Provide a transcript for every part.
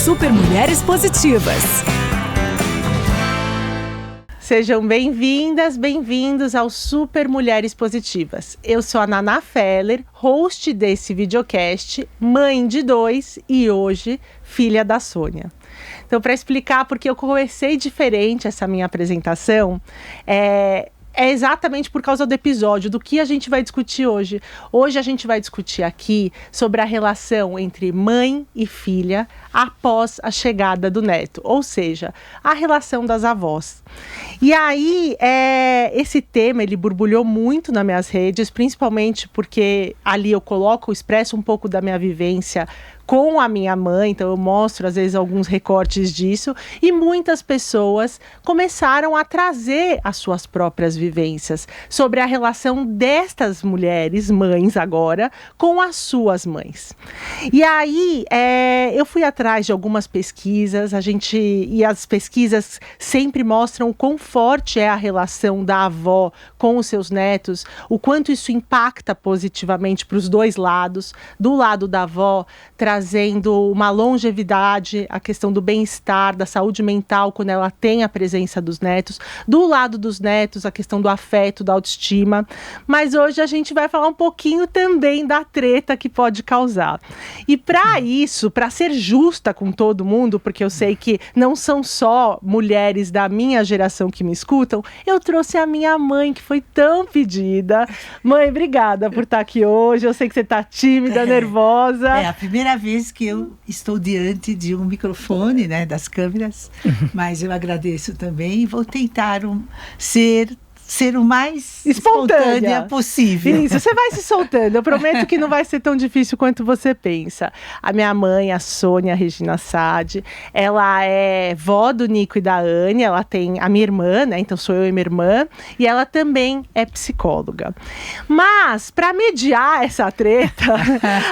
Super Mulheres Positivas. Sejam bem-vindas, bem-vindos ao Super Mulheres Positivas. Eu sou a Naná Feller, host desse videocast, mãe de 2 e hoje filha da Sônia. Então, para explicar porque eu comecei diferente essa minha apresentação, é exatamente por causa do episódio, do que a gente vai discutir hoje. Hoje a gente vai discutir aqui sobre a relação entre mãe e filha após a chegada do neto, ou seja, a relação das avós. E aí, esse tema, ele borbulhou muito nas minhas redes, principalmente porque ali eu expresso um pouco da minha vivência com a minha mãe, então eu mostro às vezes alguns recortes disso, e muitas pessoas começaram a trazer as suas próprias vivências sobre a relação destas mulheres, mães agora, com as suas mães. E aí, eu fui atrás de algumas pesquisas, e as pesquisas sempre mostram o quão forte é a relação da avó com os seus netos, o quanto isso impacta positivamente para os dois lados, do lado da avó, trazendo uma longevidade, a questão do bem-estar, da saúde mental, quando ela tem a presença dos netos. Do lado dos netos, a questão do afeto, da autoestima. Mas hoje a gente vai falar um pouquinho também da treta que pode causar. E para isso, para ser justa com todo mundo, porque eu sei que não são só mulheres da minha geração que me escutam, eu trouxe a minha mãe, que foi tão pedida. Mãe, obrigada por estar aqui hoje. Eu sei que você está tímida, nervosa. É a primeira vez que eu estou diante de um microfone, né, das câmeras, mas eu agradeço também e vou tentar ser o mais espontânea possível. Isso, você vai se soltando. Eu prometo que não vai ser tão difícil quanto você pensa. A minha mãe, a Sônia Regina Sade, ela é vó do Nico e da Anne, ela tem a minha irmã, né? Então sou eu e minha irmã, e ela também é psicóloga. Mas, para mediar essa treta,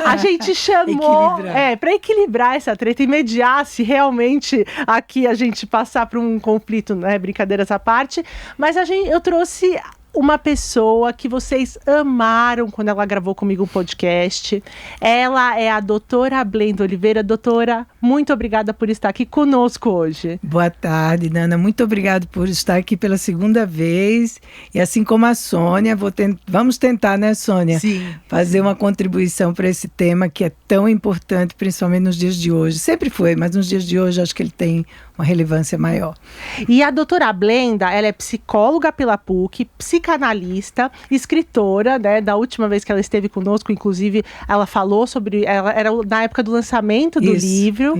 a gente chamou... para equilibrar essa treta e mediar se realmente aqui a gente passar por um conflito, né? Brincadeiras à parte, mas eu trouxe uma pessoa que vocês amaram quando ela gravou comigo um podcast. Ela é a doutora Blenda Oliveira. Doutora, muito obrigada por estar aqui conosco hoje. Boa tarde, Nana. Muito obrigada por estar aqui pela segunda vez. E assim como a Sônia, vamos tentar, né, Sônia? Sim. Fazer uma contribuição para esse tema que é tão importante, principalmente nos dias de hoje. Sempre foi, mas nos dias de hoje acho que ele tem uma relevância maior. E a doutora Blenda, ela é psicóloga pela PUC, psicanalista, escritora, né? Da última vez que ela esteve conosco, inclusive, ela falou sobre... Ela era na época do lançamento do livro.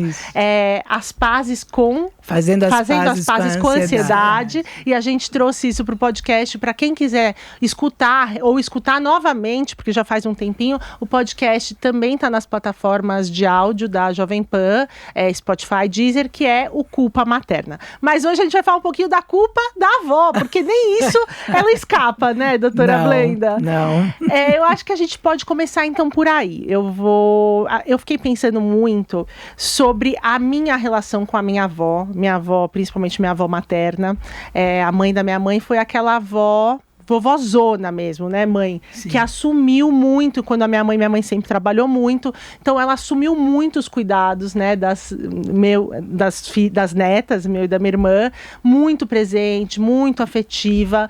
As pazes com... Fazendo as pazes com a ansiedade. E a gente trouxe isso para o podcast. Para quem quiser escutar ou escutar novamente, porque já faz um tempinho, o podcast também está nas plataformas de áudio da Jovem Pan, Spotify, Deezer, que é o Culpa Materna. Mas hoje a gente vai falar um pouquinho da culpa da avó, porque nem isso ela escapa, né, doutora Blenda? Não. Eu acho que a gente pode começar então por aí. Eu fiquei pensando muito sobre a minha relação com a minha avó, principalmente minha avó materna. A mãe da minha mãe foi aquela avó... vovózona mesmo, né, mãe? Sim. Que assumiu muito, quando minha mãe sempre trabalhou muito, então ela assumiu muito os cuidados, né, das netas, meu e da minha irmã, muito presente, muito afetiva,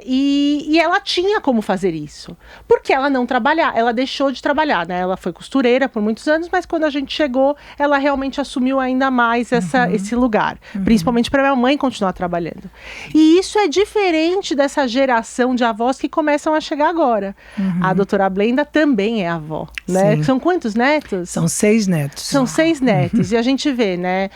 e ela tinha como fazer isso, porque ela não trabalhava, ela deixou de trabalhar, né, ela foi costureira por muitos anos, mas quando a gente chegou, ela realmente assumiu ainda mais esse lugar, principalmente para minha mãe continuar trabalhando. E isso é diferente dessa geração de avós que começam a chegar agora. A doutora Blenda também é avó, né? Sim. São quantos netos? São 6 netos. São 6 netos. E a gente vê, né?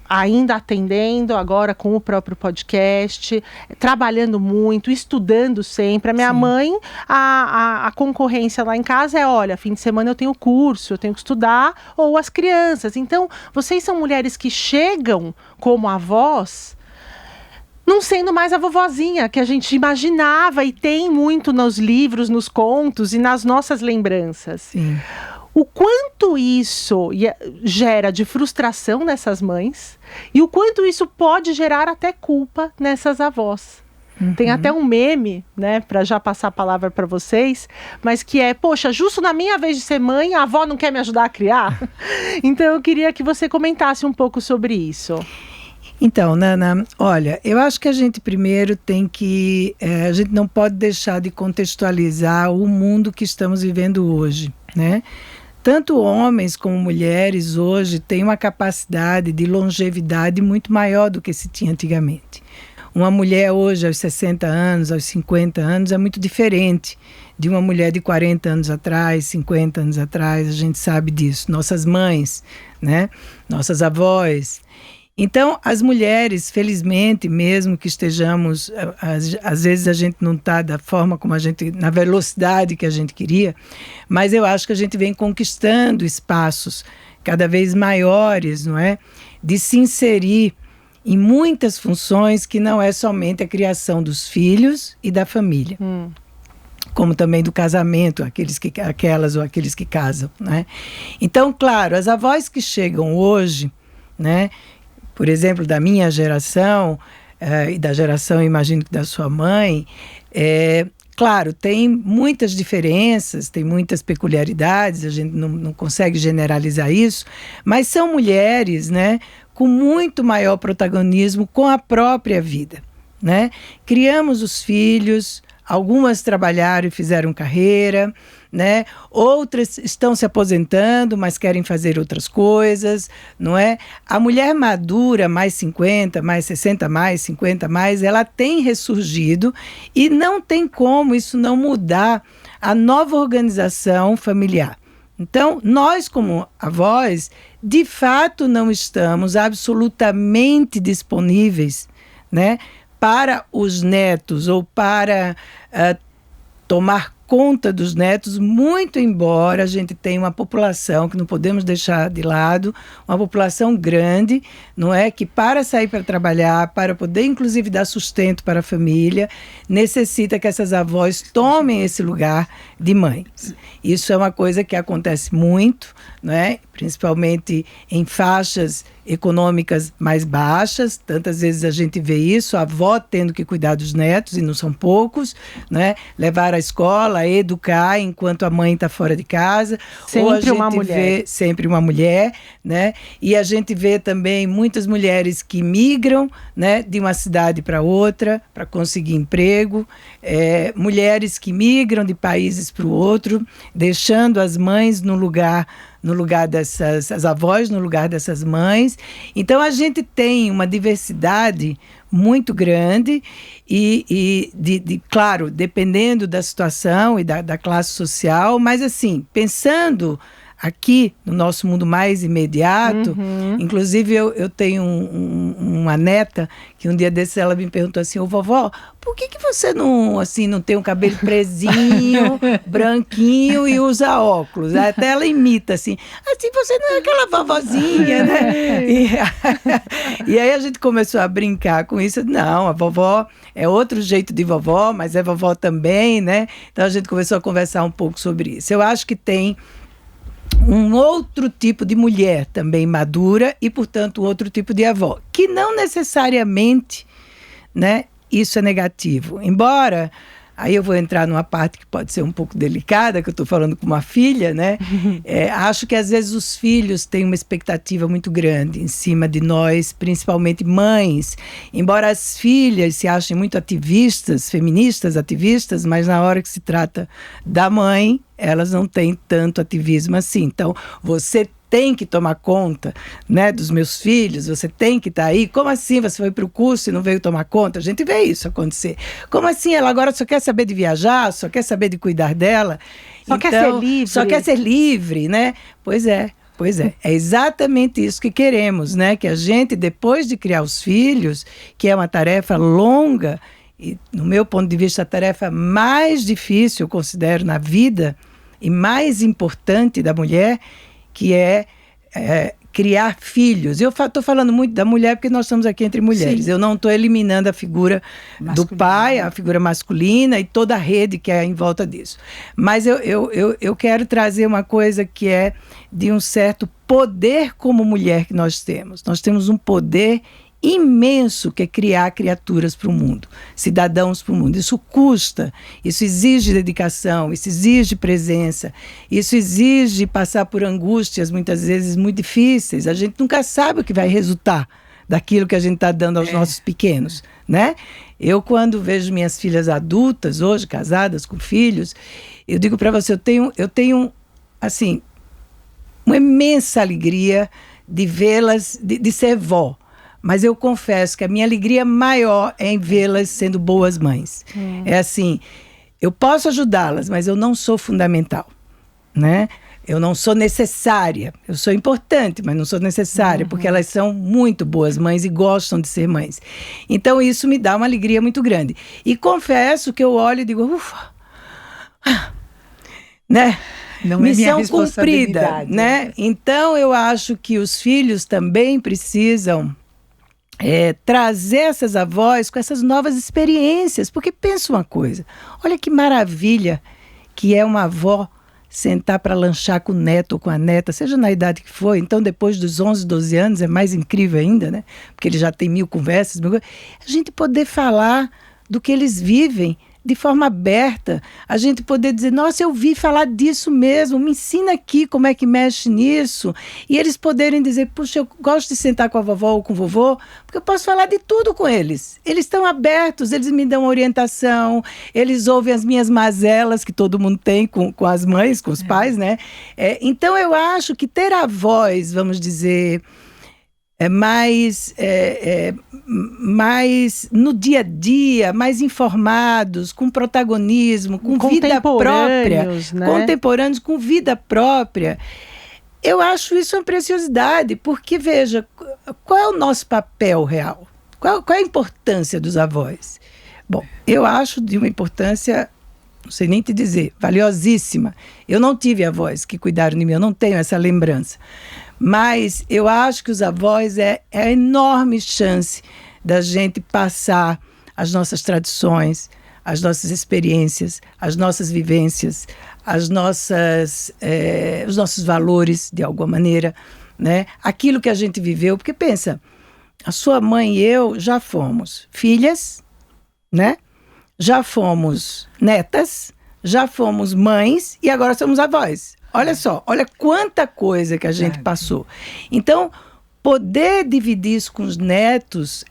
Ainda atendendo agora com o próprio podcast, trabalhando muito, estudando sempre. A minha mãe, a concorrência lá em casa é, olha, fim de semana eu tenho curso, eu tenho que estudar, ou as crianças. Então, vocês são mulheres que chegam como avós, não sendo mais a vovozinha que a gente imaginava e tem muito nos livros, nos contos e nas nossas lembranças. Sim. O quanto isso gera de frustração nessas mães e o quanto isso pode gerar até culpa nessas avós. Tem até um meme, né, para já passar a palavra para vocês, mas que é, poxa, justo na minha vez de ser mãe, a avó não quer me ajudar a criar? Então eu queria que você comentasse um pouco sobre isso. Então, Nana, olha, eu acho que a gente primeiro tem que... a gente não pode deixar de contextualizar o mundo que estamos vivendo hoje, né? Tanto homens como mulheres hoje têm uma capacidade de longevidade muito maior do que se tinha antigamente. Uma mulher hoje, aos 60 anos, aos 50 anos, é muito diferente de uma mulher de 40 anos atrás, 50 anos atrás, a gente sabe disso. Nossas mães, né? Nossas avós. Então, as mulheres, felizmente, mesmo que estejamos, às vezes a gente não está da forma como a gente, na velocidade que a gente queria, mas eu acho que a gente vem conquistando espaços cada vez maiores, não é? De se inserir em muitas funções que não é somente a criação dos filhos e da família. Como também do casamento, aquelas ou aqueles que casam, né? Então, claro, as avós que chegam hoje, né? Por exemplo, da minha geração e da geração, imagino que da sua mãe, claro, tem muitas diferenças, tem muitas peculiaridades, a gente não consegue generalizar isso, mas são mulheres, né, com muito maior protagonismo com a própria vida, né? Criamos os filhos, algumas trabalharam e fizeram carreira, né? Outras estão se aposentando, mas querem fazer outras coisas, não é? A mulher madura, mais 50, mais 60, mais 50, mais, ela tem ressurgido e não tem como isso não mudar a nova organização familiar. Então, nós como avós, de fato não estamos absolutamente disponíveis, né, para os netos ou para tomar conta dos netos, muito embora a gente tenha uma população que não podemos deixar de lado, uma população grande, não é? Que para sair para trabalhar, para poder inclusive dar sustento para a família, necessita que essas avós tomem esse lugar de mães. Isso é uma coisa que acontece muito, não é? Principalmente em faixas econômicas mais baixas, tantas vezes a gente vê isso, a avó tendo que cuidar dos netos, e não são poucos, né? Levar à escola, educar enquanto a mãe está fora de casa. Sempre ou a gente uma mulher. vê sempre uma mulher, né? E a gente vê também muitas mulheres que migram, né, de uma cidade para outra para conseguir emprego, mulheres que migram de países para o outro, deixando as mães no lugar dessas, as avós no lugar dessas mães. Então a gente tem uma diversidade muito grande e claro, dependendo da situação e da classe social, mas assim, pensando aqui no nosso mundo mais imediato, inclusive eu tenho uma neta que um dia desses ela me perguntou assim: ô vovó, por que você não tem um cabelo presinho, branquinho e usa óculos? Até ela imita assim você não é aquela vovozinha, né? E aí a gente começou a brincar com isso. Não, a vovó é outro jeito de vovó, mas é vovó também, né? Então a gente começou a conversar um pouco sobre isso. Eu acho que tem um outro tipo de mulher também madura e, portanto, outro tipo de avó, que não necessariamente, né, isso é negativo. Embora, aí eu vou entrar numa parte que pode ser um pouco delicada, que eu estou falando com uma filha, né? Acho que às vezes os filhos têm uma expectativa muito grande em cima de nós, principalmente mães. Embora as filhas se achem muito ativistas, feministas ativistas, mas na hora que se trata da mãe, elas não têm tanto ativismo assim. Então, você tem que tomar conta, né, dos meus filhos, você tem que estar aí. Como assim você foi para o curso e não veio tomar conta? A gente vê isso acontecer. Como assim? Ela agora só quer saber de viajar, só quer saber de cuidar dela. Só quer ser livre. Só quer ser livre, né? Pois é. É exatamente isso que queremos, né? Que a gente, depois de criar os filhos, que é uma tarefa longa, e no meu ponto de vista a tarefa mais difícil, eu considero, na vida, e mais importante da mulher, que é criar filhos. Eu estou falando muito da mulher porque nós estamos aqui entre mulheres. Sim. Eu não estou eliminando a figura masculina, do pai, a figura masculina e toda a rede que é em volta disso. Mas eu quero trazer uma coisa que é de um certo poder como mulher que nós temos. Nós temos um poder imenso que é criar criaturas para o mundo, cidadãos para o mundo. Isso custa, isso exige dedicação, isso exige presença, isso exige passar por angústias muitas vezes muito difíceis. A gente nunca sabe o que vai resultar daquilo que a gente está dando aos nossos pequenos, né? Eu, quando vejo minhas filhas adultas, hoje casadas com filhos, eu digo para você, eu tenho assim, uma imensa alegria de vê-las, de ser vó. Mas eu confesso que a minha alegria maior é em vê-las sendo boas mães. É assim, eu posso ajudá-las, mas eu não sou fundamental, né? Eu não sou necessária. Eu sou importante, mas não sou necessária, porque elas são muito boas mães e gostam de ser mães. Então isso me dá uma alegria muito grande. E confesso que eu olho e digo, ufa, né? Não missão é minha cumprida, né? Então eu acho que os filhos também precisam trazer essas avós com essas novas experiências, porque pensa uma coisa, olha que maravilha que é uma avó sentar para lanchar com o neto ou com a neta, seja na idade que for. Então depois dos 11, 12 anos é mais incrível ainda, né? Porque ele já tem 1000 conversas, a gente poder falar do que eles vivem de forma aberta, a gente poder dizer, nossa, eu vi falar disso mesmo, me ensina aqui como é que mexe nisso, e eles poderem dizer, puxa, eu gosto de sentar com a vovó ou com o vovô, porque eu posso falar de tudo com eles. Eles estão abertos, eles me dão orientação, eles ouvem as minhas mazelas, que todo mundo tem com as mães, com os pais, né? Então eu acho que ter avós, vamos dizer, mais no dia a dia, mais informados, com protagonismo, com vida própria, né? Contemporâneos com vida própria. Eu acho isso uma preciosidade, porque, veja, qual é o nosso papel real? Qual é a importância dos avós? Bom, eu acho de uma importância, não sei nem te dizer, valiosíssima. Eu não tive avós que cuidaram de mim, eu não tenho essa lembrança. Mas eu acho que os avós é a enorme chance da gente passar as nossas tradições, as nossas experiências, as nossas vivências, os nossos valores, de alguma maneira, né? Aquilo que a gente viveu. Porque pensa, a sua mãe e eu já fomos filhas, né? Já fomos netas, já fomos mães e agora somos avós. Olha só, olha quanta coisa que a gente passou. Então, poder dividir isso com os netos,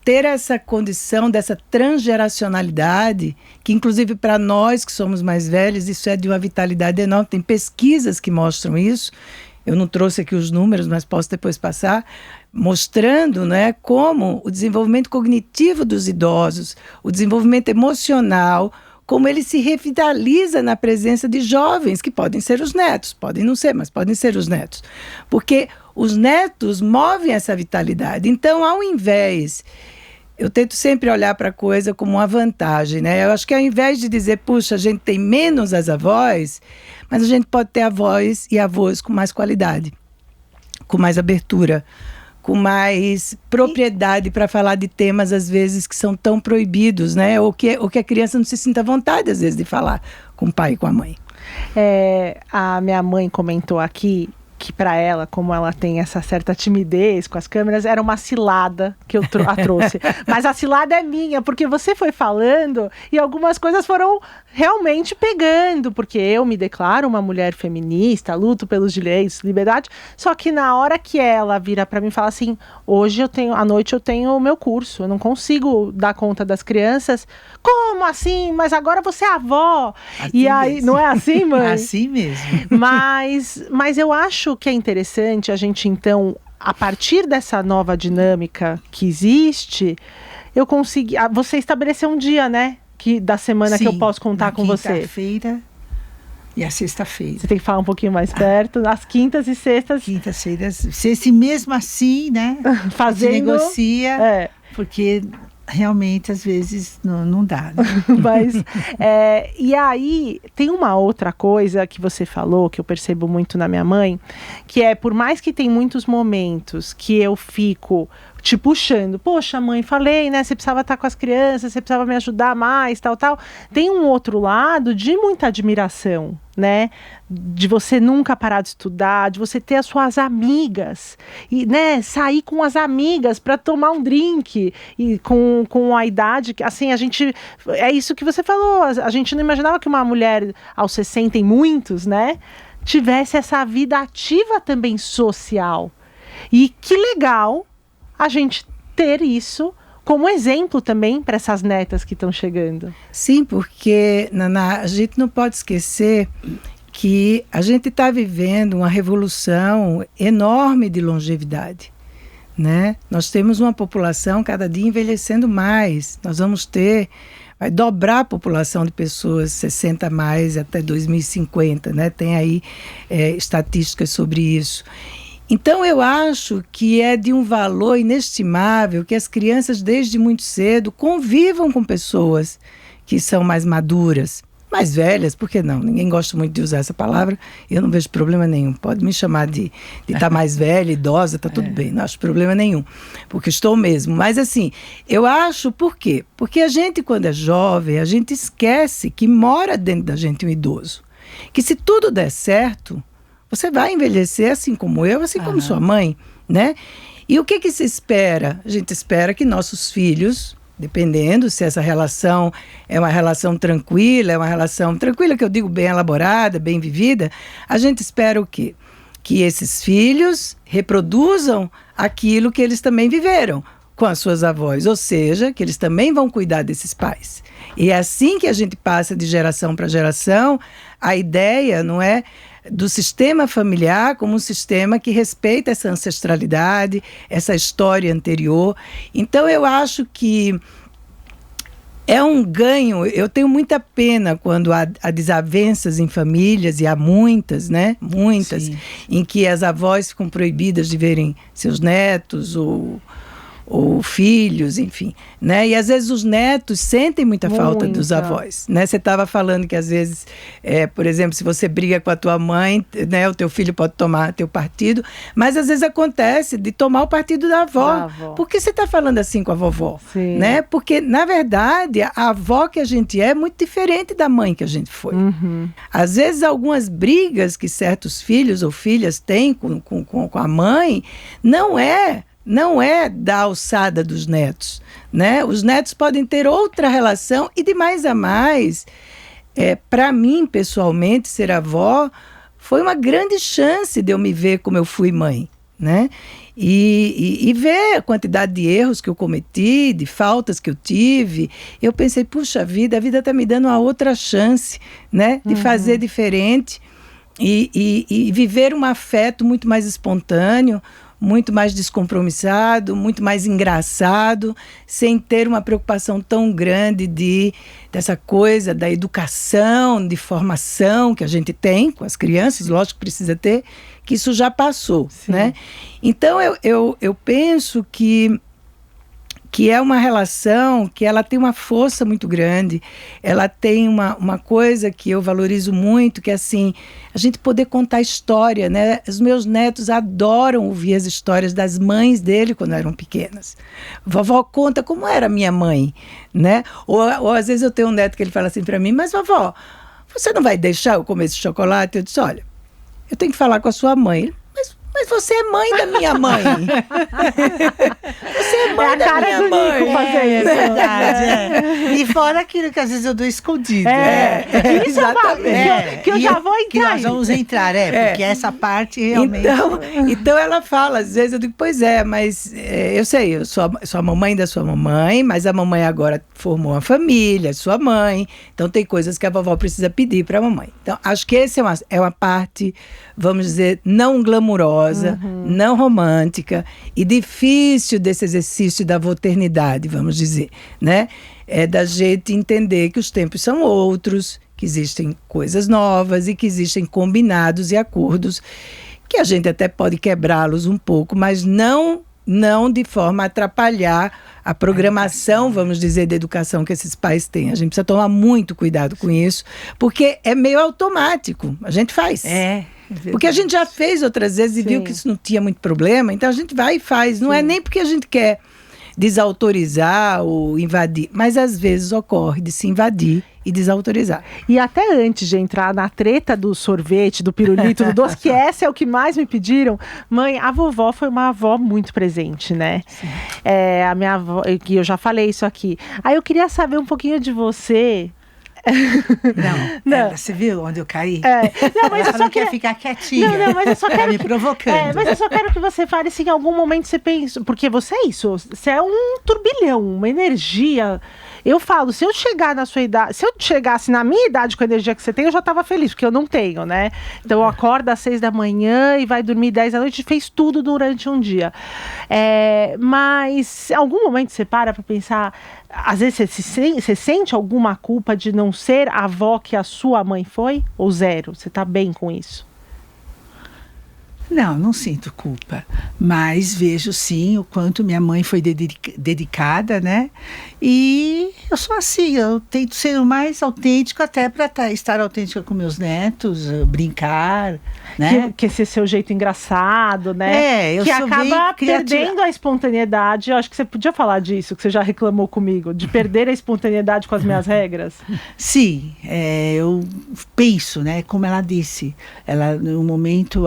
ter essa condição dessa transgeracionalidade, que inclusive para nós que somos mais velhos, isso é de uma vitalidade enorme. Tem pesquisas que mostram isso. Eu não trouxe aqui os números, mas posso depois passar, mostrando, né, como o desenvolvimento cognitivo dos idosos, o desenvolvimento emocional, como ele se revitaliza na presença de jovens, que podem ser os netos, podem não ser, mas podem ser os netos. Porque os netos movem essa vitalidade. Então, ao invés... Eu tento sempre olhar para a coisa como uma vantagem, né? Eu acho que ao invés de dizer, puxa, a gente tem menos as avós, mas a gente pode ter avós e avós com mais qualidade, com mais abertura, com mais propriedade para falar de temas, às vezes, que são tão proibidos, né? Ou que a criança não se sinta à vontade, às vezes, de falar com o pai e com a mãe. A minha mãe comentou aqui que para ela, como ela tem essa certa timidez com as câmeras, era uma cilada que eu a trouxe. Mas a cilada é minha, porque você foi falando e algumas coisas foram realmente pegando, porque eu me declaro uma mulher feminista, luto pelos direitos, liberdade, só que na hora que ela vira para mim e fala assim, hoje à noite eu tenho o meu curso, eu não consigo dar conta das crianças. Como assim? Mas agora você é avó. Assim e aí, mesmo. não é assim, mãe? Assim mesmo. Mas eu acho que é interessante a gente, então, a partir dessa nova dinâmica que existe, eu consegui... Você estabeleceu um dia, né? Da semana que eu posso contar com você. Quinta-feira e a sexta-feira. Você tem que falar um pouquinho mais perto. Nas quintas e sextas. Quintas-feiras. Se mesmo assim, né? Fazendo... Se negocia, porque... Realmente, às vezes, não dá. Né? Mas, e aí, tem uma outra coisa que você falou, que eu percebo muito na minha mãe, que por mais que tem muitos momentos que eu fico te puxando, poxa, mãe, falei, né, você precisava estar com as crianças, você precisava me ajudar mais, tal, tem um outro lado de muita admiração, né? De você nunca parar de estudar, de você ter as suas amigas e, né, sair com as amigas para tomar um drink e com a idade que, assim, é isso que você falou, a gente não imaginava que uma mulher aos 60 e muitos, né, tivesse essa vida ativa também social. E que legal a gente ter isso como exemplo também para essas netas que estão chegando. Sim, porque, Naná, a gente não pode esquecer que a gente está vivendo uma revolução enorme de longevidade, né? Nós temos uma população cada dia envelhecendo mais. Nós vai dobrar a população de pessoas 60 a mais até 2050, né? Tem aí estatísticas sobre isso. Então, eu acho que é de um valor inestimável que as crianças, desde muito cedo, convivam com pessoas que são mais maduras, mais velhas, por que não? Ninguém gosta muito de usar essa palavra, eu não vejo problema nenhum. Pode me chamar de estar mais velha, idosa, está tudo bem, não acho problema nenhum, porque estou mesmo. Mas assim, eu acho, por quê? Porque a gente, quando é jovem, a gente esquece que mora dentro da gente um idoso. Que se tudo der certo, você vai envelhecer assim como eu, assim como sua mãe, né? E o que se espera? A gente espera que nossos filhos, dependendo se essa relação é uma relação tranquila, que eu digo bem elaborada, bem vivida, a gente espera o quê? Que esses filhos reproduzam aquilo que eles também viveram com as suas avós, ou seja, que eles também vão cuidar desses pais. E é assim que a gente passa de geração para geração. A ideia não é do sistema familiar como um sistema que respeita essa ancestralidade, essa história anterior. Então, eu acho que é um ganho. Eu tenho muita pena quando há desavenças em famílias, e há muitas, né? Muitas, sim, em que as avós ficam proibidas de verem seus netos ou filhos, enfim, né? E às vezes os netos sentem muita falta dos avós, né? Você estava falando que às vezes, por exemplo, se você briga com a tua mãe, né, o teu filho pode tomar teu partido, mas às vezes acontece de tomar o partido da avó. Por que você está falando assim com a vovó? Sim. Né? Porque, na verdade, a avó que a gente é muito diferente da mãe que a gente foi. Uhum. Às vezes, algumas brigas que certos filhos ou filhas têm com a mãe não é da alçada dos netos, né? Os netos podem ter outra relação e, de mais a mais, para mim, pessoalmente, ser avó foi uma grande chance de eu me ver como eu fui mãe, né? E ver a quantidade de erros que eu cometi, de faltas que eu tive. Eu pensei, puxa vida, a vida está me dando uma outra chance, né? De fazer diferente e viver um afeto muito mais espontâneo, muito mais descompromissado, muito mais engraçado, sem ter uma preocupação tão grande dessa coisa da educação, de formação que a gente tem com as crianças, lógico que precisa ter, que isso já passou, né? Então, eu penso que é uma relação que ela tem uma força muito grande, ela tem uma coisa que eu valorizo muito, que é assim, a gente poder contar história, né? Os meus netos adoram ouvir as histórias das mães dele quando eram pequenas. Vovó conta como era minha mãe, né? Ou às vezes eu tenho um neto que ele fala assim para mim, mas vovó, você não vai deixar eu comer esse chocolate? Eu disse, olha, eu tenho que falar com a sua mãe. Mas você é mãe da minha mãe. Você é mãe da minha mãe. É verdade. E fora aquilo que às vezes eu dou escondido. Exatamente. Que eu já vou entrar. Que nós vamos entrar, porque essa parte realmente... Então ela fala, às vezes eu digo, pois mas eu sei, eu sou a mamãe da sua mamãe, mas a mamãe agora formou uma família, sua mãe, então tem coisas que a vovó precisa pedir para a mamãe. Então acho que essa é uma parte, vamos dizer, não glamurosa, não romântica e difícil desse exercício da maternidade, vamos dizer, né? É da gente entender que os tempos são outros, que existem coisas novas e que existem combinados e acordos que a gente até pode quebrá-los um pouco, mas não de forma a atrapalhar a programação, vamos dizer, da educação que esses pais têm. A gente precisa tomar muito cuidado com isso, porque é meio automático, a gente faz. Porque a gente já fez outras vezes e viu que isso não tinha muito problema, então a gente vai e faz. Não é nem porque a gente quer desautorizar ou invadir, mas às vezes ocorre de se invadir e desautorizar. E até antes de entrar na treta do sorvete, do pirulito, do doce, que essa é o que mais me pediram, mãe, a vovó foi uma avó muito presente, né? A minha avó, que eu já falei isso aqui. Aí eu queria saber um pouquinho de você. Não. Você viu onde eu caí? Não, mas eu só quer ficar quietinha. Não, mas eu só quero me provocando. Mas eu só quero que você fale se em algum momento você pensa, porque você é isso, você é um turbilhão, uma energia. Eu falo, se eu chegar na sua idade, se eu chegasse na minha idade com a energia que você tem, eu já tava feliz, porque eu não tenho, né? Então eu acordo às 6 da manhã e vai dormir 10 da noite, fez tudo durante um dia. Mas em algum momento você para pensar, às vezes você sente alguma culpa de não ser a avó que a sua mãe foi? Ou zero? Você tá bem com isso? Não sinto culpa, mas vejo sim o quanto minha mãe foi dedicada, né? E eu sou assim, eu tento ser o mais autêntico até para estar autêntica com meus netos, brincar, né? Que esse seu jeito engraçado, né? Eu que sou acaba bem perdendo a espontaneidade. Eu acho que você podia falar disso, que você já reclamou comigo, de perder a espontaneidade com as minhas regras. Sim, eu penso, né? Como ela disse, ela no momento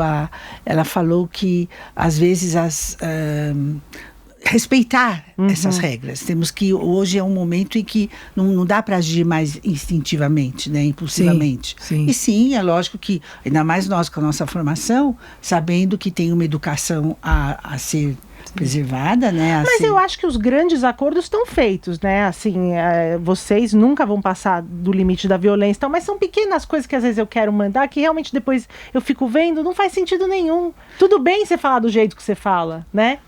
ela falou que às vezes respeitar essas regras. Temos que, hoje é um momento em que não dá para agir mais instintivamente, né, impulsivamente. Sim. E sim, é lógico que, ainda mais nós com a nossa formação, sabendo que tem uma educação a ser preservada, né? Mas eu acho que os grandes acordos estão feitos, né? Assim, vocês nunca vão passar do limite da violência, então, mas são pequenas coisas que às vezes eu quero mandar, que realmente depois eu fico vendo, não faz sentido nenhum. Tudo bem você falar do jeito que você fala, né?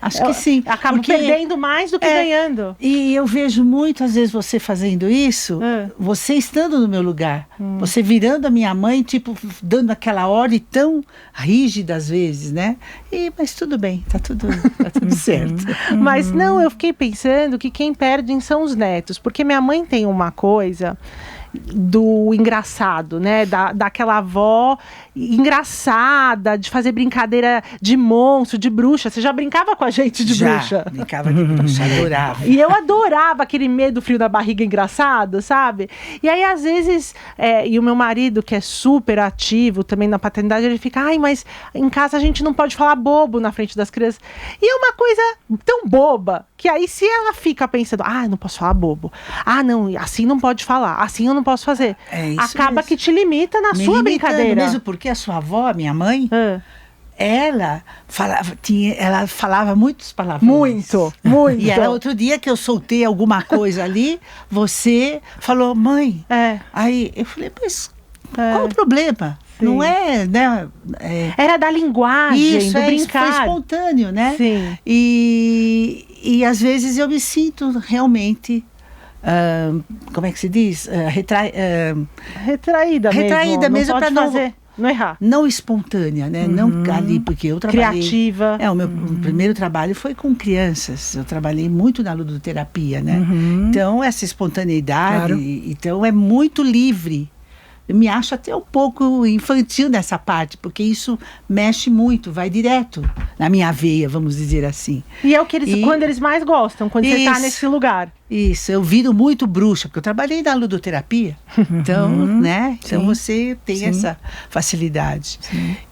Acho que sim. Acabo perdendo mais do que ganhando. E eu vejo muito, às vezes, você fazendo isso, você estando no meu lugar, você virando a minha mãe, tipo, dando aquela ordem tão rígida às vezes, né? Mas tudo bem, tá tudo certo. Mas não, eu fiquei pensando que quem perde são os netos, porque minha mãe tem uma coisa do engraçado, né? Daquela avó engraçada, de fazer brincadeira de monstro, de bruxa. Você já brincava com a gente de bruxa? Já, brincava de bruxa, adorava. E eu adorava aquele medo frio da barriga engraçado, sabe? E aí, às vezes, e o meu marido, que é super ativo também na paternidade, ele fica, mas em casa a gente não pode falar bobo na frente das crianças. E é uma coisa tão boba, que aí se ela fica pensando, não posso falar bobo. Não, assim não pode falar, assim eu não posso fazer. Acaba mesmo. Que te limita na sua brincadeira. Mesmo porque a sua avó, minha mãe, ela falava muitos palavrões. Muito. E era outro dia que eu soltei alguma coisa ali, você falou, mãe. Aí eu falei, mas qual o problema? Sim. Não é, né? Era da linguagem, isso, do brincar. Isso foi espontâneo, né? Sim. E às vezes eu me sinto realmente... como é que se diz? Retraída mesmo para não errar. Não espontânea, né? Não ali, porque eu trabalhei... Criativa. O meu primeiro trabalho foi com crianças. Eu trabalhei muito na ludoterapia, né? Então, essa espontaneidade, então é muito livre. Eu me acho até um pouco infantil nessa parte, porque isso mexe muito, vai direto na minha veia, vamos dizer assim. E é o que quando eles mais gostam, quando você está nesse lugar. Isso, eu viro muito bruxa, porque eu trabalhei na ludoterapia. Então, né? Então você tem essa facilidade.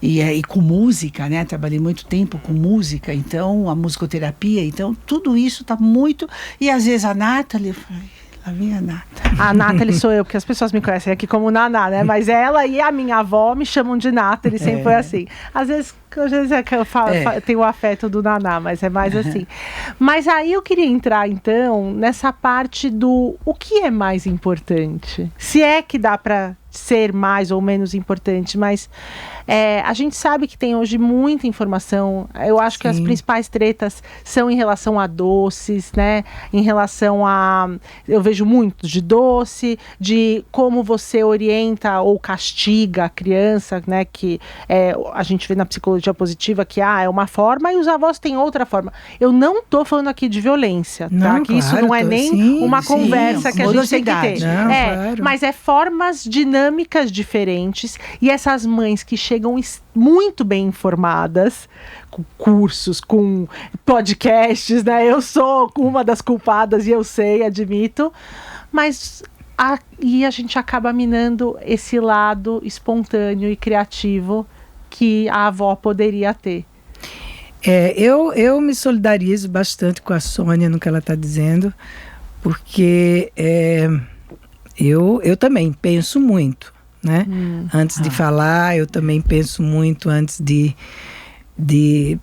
E com música, né? Trabalhei muito tempo com música, então a musicoterapia, então tudo isso está muito... E às vezes a Nathalie... A minha Nata. A Nathalie sou eu, porque as pessoas me conhecem aqui como Naná, né? Mas ela e a minha avó me chamam de Nathalie, sempre foi assim. Às vezes é que eu tenho o afeto do Naná, mas é mais assim. Mas aí eu queria entrar, então, nessa parte do o que é mais importante. Se é que dá para ser mais ou menos importante, mas a gente sabe que tem hoje muita informação. Eu acho que as principais tretas são em relação a doces, né? Em relação a... Eu vejo muito de doce, de como você orienta ou castiga a criança, né? Que a gente vê na psicologia positiva que é uma forma e os avós têm outra forma. Eu não tô falando aqui de violência, tá? Que isso não é nem uma conversa que a gente tem que ter. Não, claro. Mas é formas dinâmicas dinâmicas diferentes, e essas mães que chegam muito bem informadas, com cursos, com podcasts, né? Eu sou uma das culpadas e eu sei, admito, mas e a gente acaba minando esse lado espontâneo e criativo que a avó poderia ter. Eu me solidarizo bastante com a Sônia no que ela está dizendo, porque eu também penso muito, né? Antes de falar, eu também penso muito antes de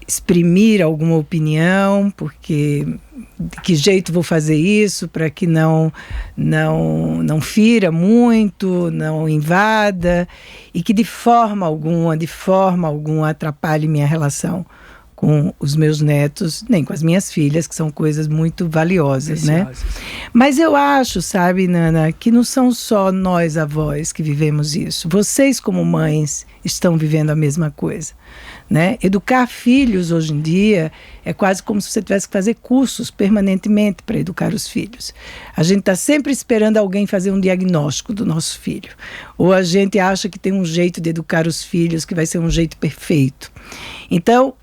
exprimir alguma opinião, porque de que jeito vou fazer isso para que não fira muito, não invada, e que de forma alguma atrapalhe minha relação com os meus netos, nem com as minhas filhas, que são coisas muito valiosas, né? Mas eu acho, sabe, Nana, que não são só nós avós que vivemos isso. Vocês, como mães, estão vivendo a mesma coisa, né? Educar filhos hoje em dia é quase como se você tivesse que fazer cursos permanentemente para educar os filhos. A gente está sempre esperando alguém fazer um diagnóstico do nosso filho. Ou a gente acha que tem um jeito de educar os filhos que vai ser um jeito perfeito. Então,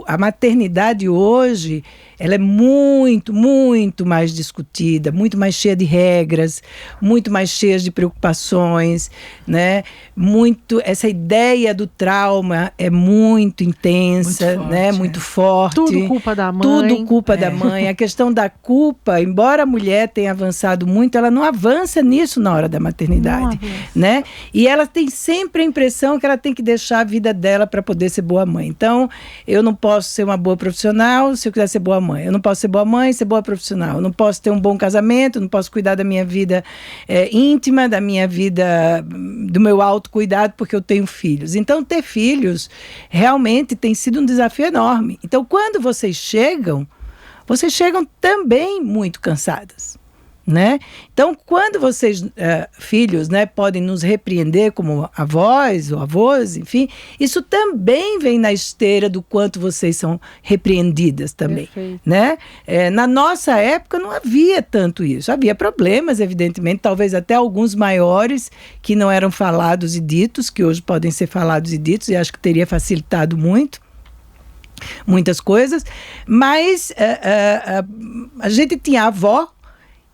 a maternidade hoje, ela é muito, muito mais discutida, muito mais cheia de regras, muito mais cheia de preocupações, né? Essa ideia do trauma é muito intensa, muito forte, né? Muito forte. Tudo culpa da mãe. Tudo culpa da mãe. A questão da culpa, embora a mulher tenha avançado muito, ela não avança nisso na hora da maternidade, né? E ela tem sempre a impressão que ela tem que deixar a vida dela para poder ser boa mãe. Então, eu não posso ser uma boa profissional se eu quiser ser boa mãe. Eu não posso ser boa mãe e ser boa profissional. Eu não posso ter um bom casamento, eu não posso cuidar da minha vida íntima, da minha vida, do meu autocuidado, porque eu tenho filhos. Então, ter filhos realmente tem sido um desafio enorme. Então, quando vocês chegam também muito cansadas, né? Então, quando vocês, filhos, né, podem nos repreender como avós ou avós, enfim, isso também vem na esteira do quanto vocês são repreendidas também, né? Na nossa época não havia tanto isso. Havia problemas, evidentemente, talvez até alguns maiores que não eram falados e ditos, que hoje podem ser falados e ditos, e acho que teria facilitado muitas coisas, mas a gente tinha a avó,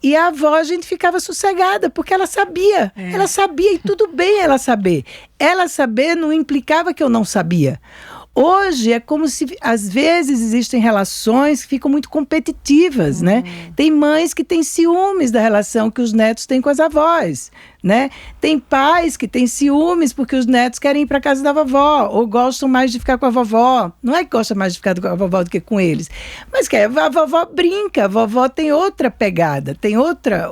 e a avó, a gente ficava sossegada, porque ela sabia. Ela sabia, e tudo bem ela saber. Ela saber não implicava que eu não sabia. Hoje é como se, às vezes, existem relações que ficam muito competitivas, né? Tem mães que têm ciúmes da relação que os netos têm com as avós, né? Tem pais que têm ciúmes porque os netos querem ir para casa da vovó, ou gostam mais de ficar com a vovó. Não é que gosta mais de ficar com a vovó do que com eles, mas que a vovó brinca, a vovó tem outra pegada, tem outra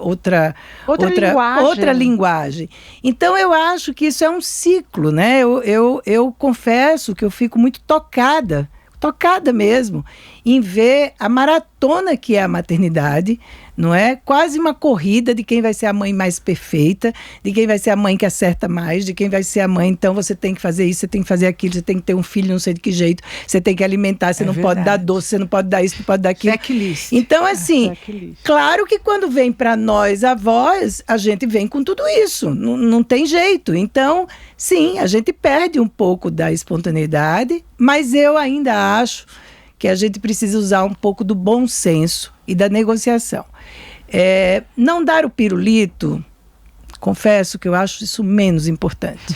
linguagem. Então, eu acho que isso é um ciclo, né? Eu confesso que eu fico muito tocada mesmo, em ver a maratona que é a maternidade, não é? Quase uma corrida de quem vai ser a mãe mais perfeita, de quem vai ser a mãe que acerta mais, de quem vai ser a mãe, então você tem que fazer isso, você tem que fazer aquilo, você tem que ter um filho não sei de que jeito, você tem que alimentar, você não pode dar doce, você não pode dar isso, não pode dar aquilo. Checklist. Então, assim, claro que quando vem para nós avós, a gente vem com tudo isso, não tem jeito. Então, sim, a gente perde um pouco da espontaneidade, mas eu ainda acho que a gente precisa usar um pouco do bom senso e da negociação. Não dar o pirulito, confesso que eu acho isso menos importante.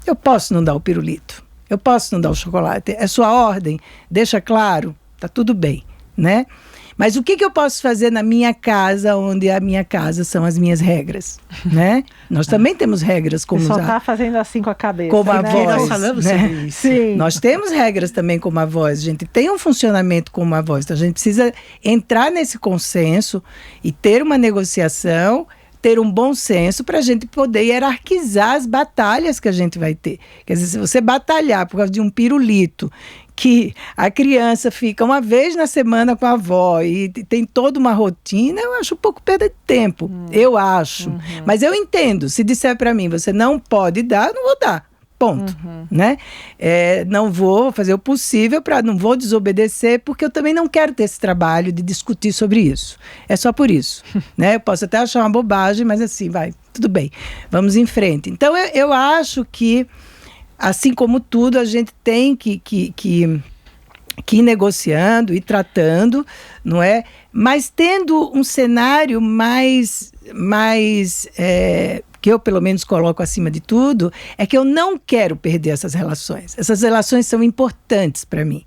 Eu posso não dar o pirulito, eu posso não dar o chocolate, é sua ordem, deixa claro, tá tudo bem, né? Mas o que eu posso fazer na minha casa, onde a minha casa são as minhas regras, né? Nós também temos regras como só está fazendo assim com a cabeça, como avós, né? Nós falamos sobre isso. Sim. Nós temos regras também como avós, a gente tem um funcionamento como avós, então a gente precisa entrar nesse consenso e ter uma negociação, ter um bom senso para a gente poder hierarquizar as batalhas que a gente vai ter. Quer dizer, se você batalhar por causa de um pirulito, que a criança fica uma vez na semana com a avó e tem toda uma rotina, eu acho um pouco perda de tempo. Eu acho. Mas eu entendo. Se disser para mim, você não pode dar, eu não vou dar. Ponto. Né? Não vou fazer o possível não vou desobedecer, porque eu também não quero ter esse trabalho de discutir sobre isso. É só por isso. Né? Eu posso até achar uma bobagem, mas assim, tudo bem, vamos em frente. Então, eu acho que, assim como tudo, a gente tem que ir negociando e tratando, não é? Mas tendo um cenário mais que eu pelo menos coloco acima de tudo, é que eu não quero perder essas relações. Essas relações são importantes para mim,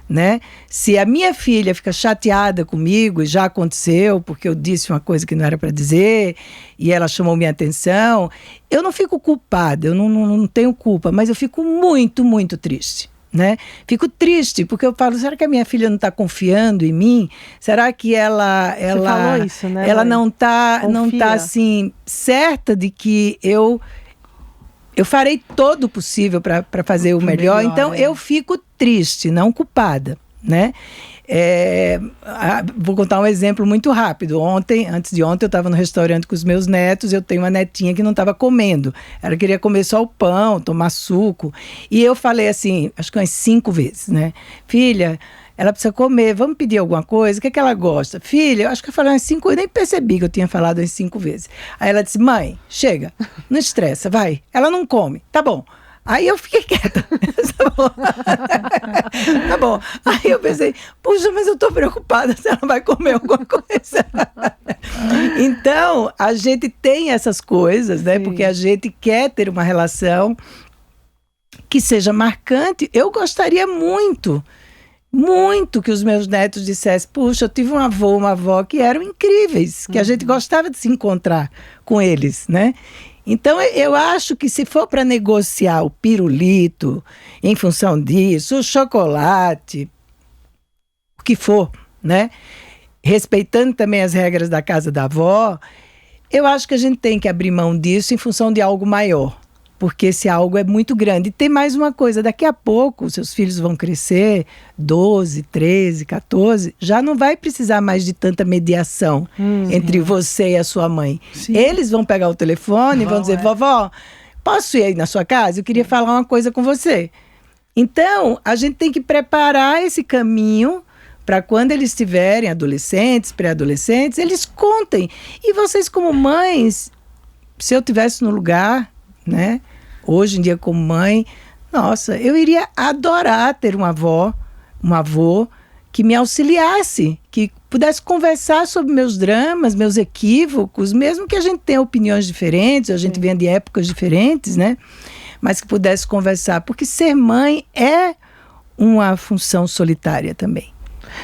né? Se a minha filha fica chateada comigo, e já aconteceu, porque eu disse uma coisa que não era para dizer, e ela chamou minha atenção, eu não fico culpada, eu não tenho culpa, mas eu fico muito, muito triste. Né? Fico triste, porque eu falo, será que a minha filha não está confiando em mim? Será que ela falou isso, né, ela mãe? não tá assim, certa de que eu farei todo o possível para fazer o melhor. Então, eu fico triste, não culpada, né? Vou contar um exemplo muito rápido. Antes de ontem, eu estava no restaurante com os meus netos. Eu tenho uma netinha que não estava comendo. Ela queria comer só o pão, tomar suco. E eu falei assim, acho que umas 5 vezes, né? Filha, ela precisa comer, vamos pedir alguma coisa? O que é que ela gosta? Filha, eu acho que eu falei umas 5, eu nem percebi que eu tinha falado umas 5 vezes. Aí ela disse, mãe, chega, não estressa, vai. Ela não come, tá bom. Aí eu fiquei quieta. Tá bom. Aí eu pensei, puxa, mas eu tô preocupada se ela vai comer alguma coisa. Então, a gente tem essas coisas, né? Sim. Porque a gente quer ter uma relação que seja marcante. Eu gostaria muito que os meus netos dissessem, puxa, eu tive um avô, uma avó que eram incríveis, que a gente gostava de se encontrar com eles, né? Então, eu acho que se for para negociar o pirulito, em função disso, o chocolate, o que for, né? Respeitando também as regras da casa da avó, eu acho que a gente tem que abrir mão disso em função de algo maior, porque esse algo é muito grande. E tem mais uma coisa, daqui a pouco seus filhos vão crescer, 12, 13, 14, já não vai precisar mais de tanta mediação entre você e a sua mãe. Sim. Eles vão pegar o telefone e vão dizer, vovó, posso ir aí na sua casa? Eu queria falar uma coisa com você. Então, a gente tem que preparar esse caminho para quando eles estiverem adolescentes, pré-adolescentes, eles contem. E vocês como mães, se eu estivesse no lugar, né? Hoje em dia como mãe, nossa, eu iria adorar ter um avô que me auxiliasse, que pudesse conversar sobre meus dramas, meus equívocos, mesmo que a gente tenha opiniões diferentes, a gente venha de épocas diferentes, né? Mas que pudesse conversar, porque ser mãe é uma função solitária também.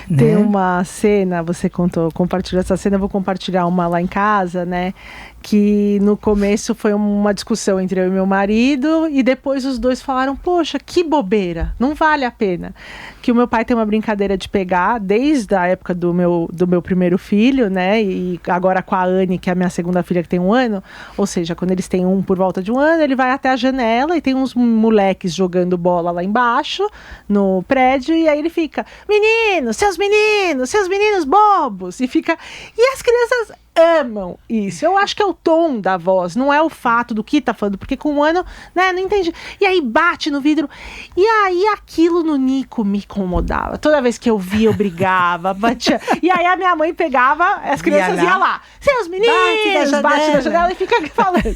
Tem né? uma cena, você compartilhou essa cena, eu vou compartilhar uma lá em casa, né? Que no começo foi uma discussão entre eu e meu marido, e depois os dois falaram, poxa, que bobeira, não vale a pena. Que o meu pai tem uma brincadeira de pegar, desde a época do meu primeiro filho, né? E agora com a Anne, que é a minha segunda filha, que tem 1 ano, ou seja, quando eles têm por volta de 1 ano, ele vai até a janela e tem uns moleques jogando bola lá embaixo, no prédio, e aí ele fica, seus meninos bobos, e as crianças amam isso. Eu acho que é o tom da voz, não é o fato do que tá falando, porque com 1 ano, né, não entendi. E aí bate no vidro, e aí aquilo no Nico me incomodava. Toda vez que eu via, eu brigava, batia. E aí a minha mãe pegava, as crianças iam lá, seus meninos, bate na janela e fica falando.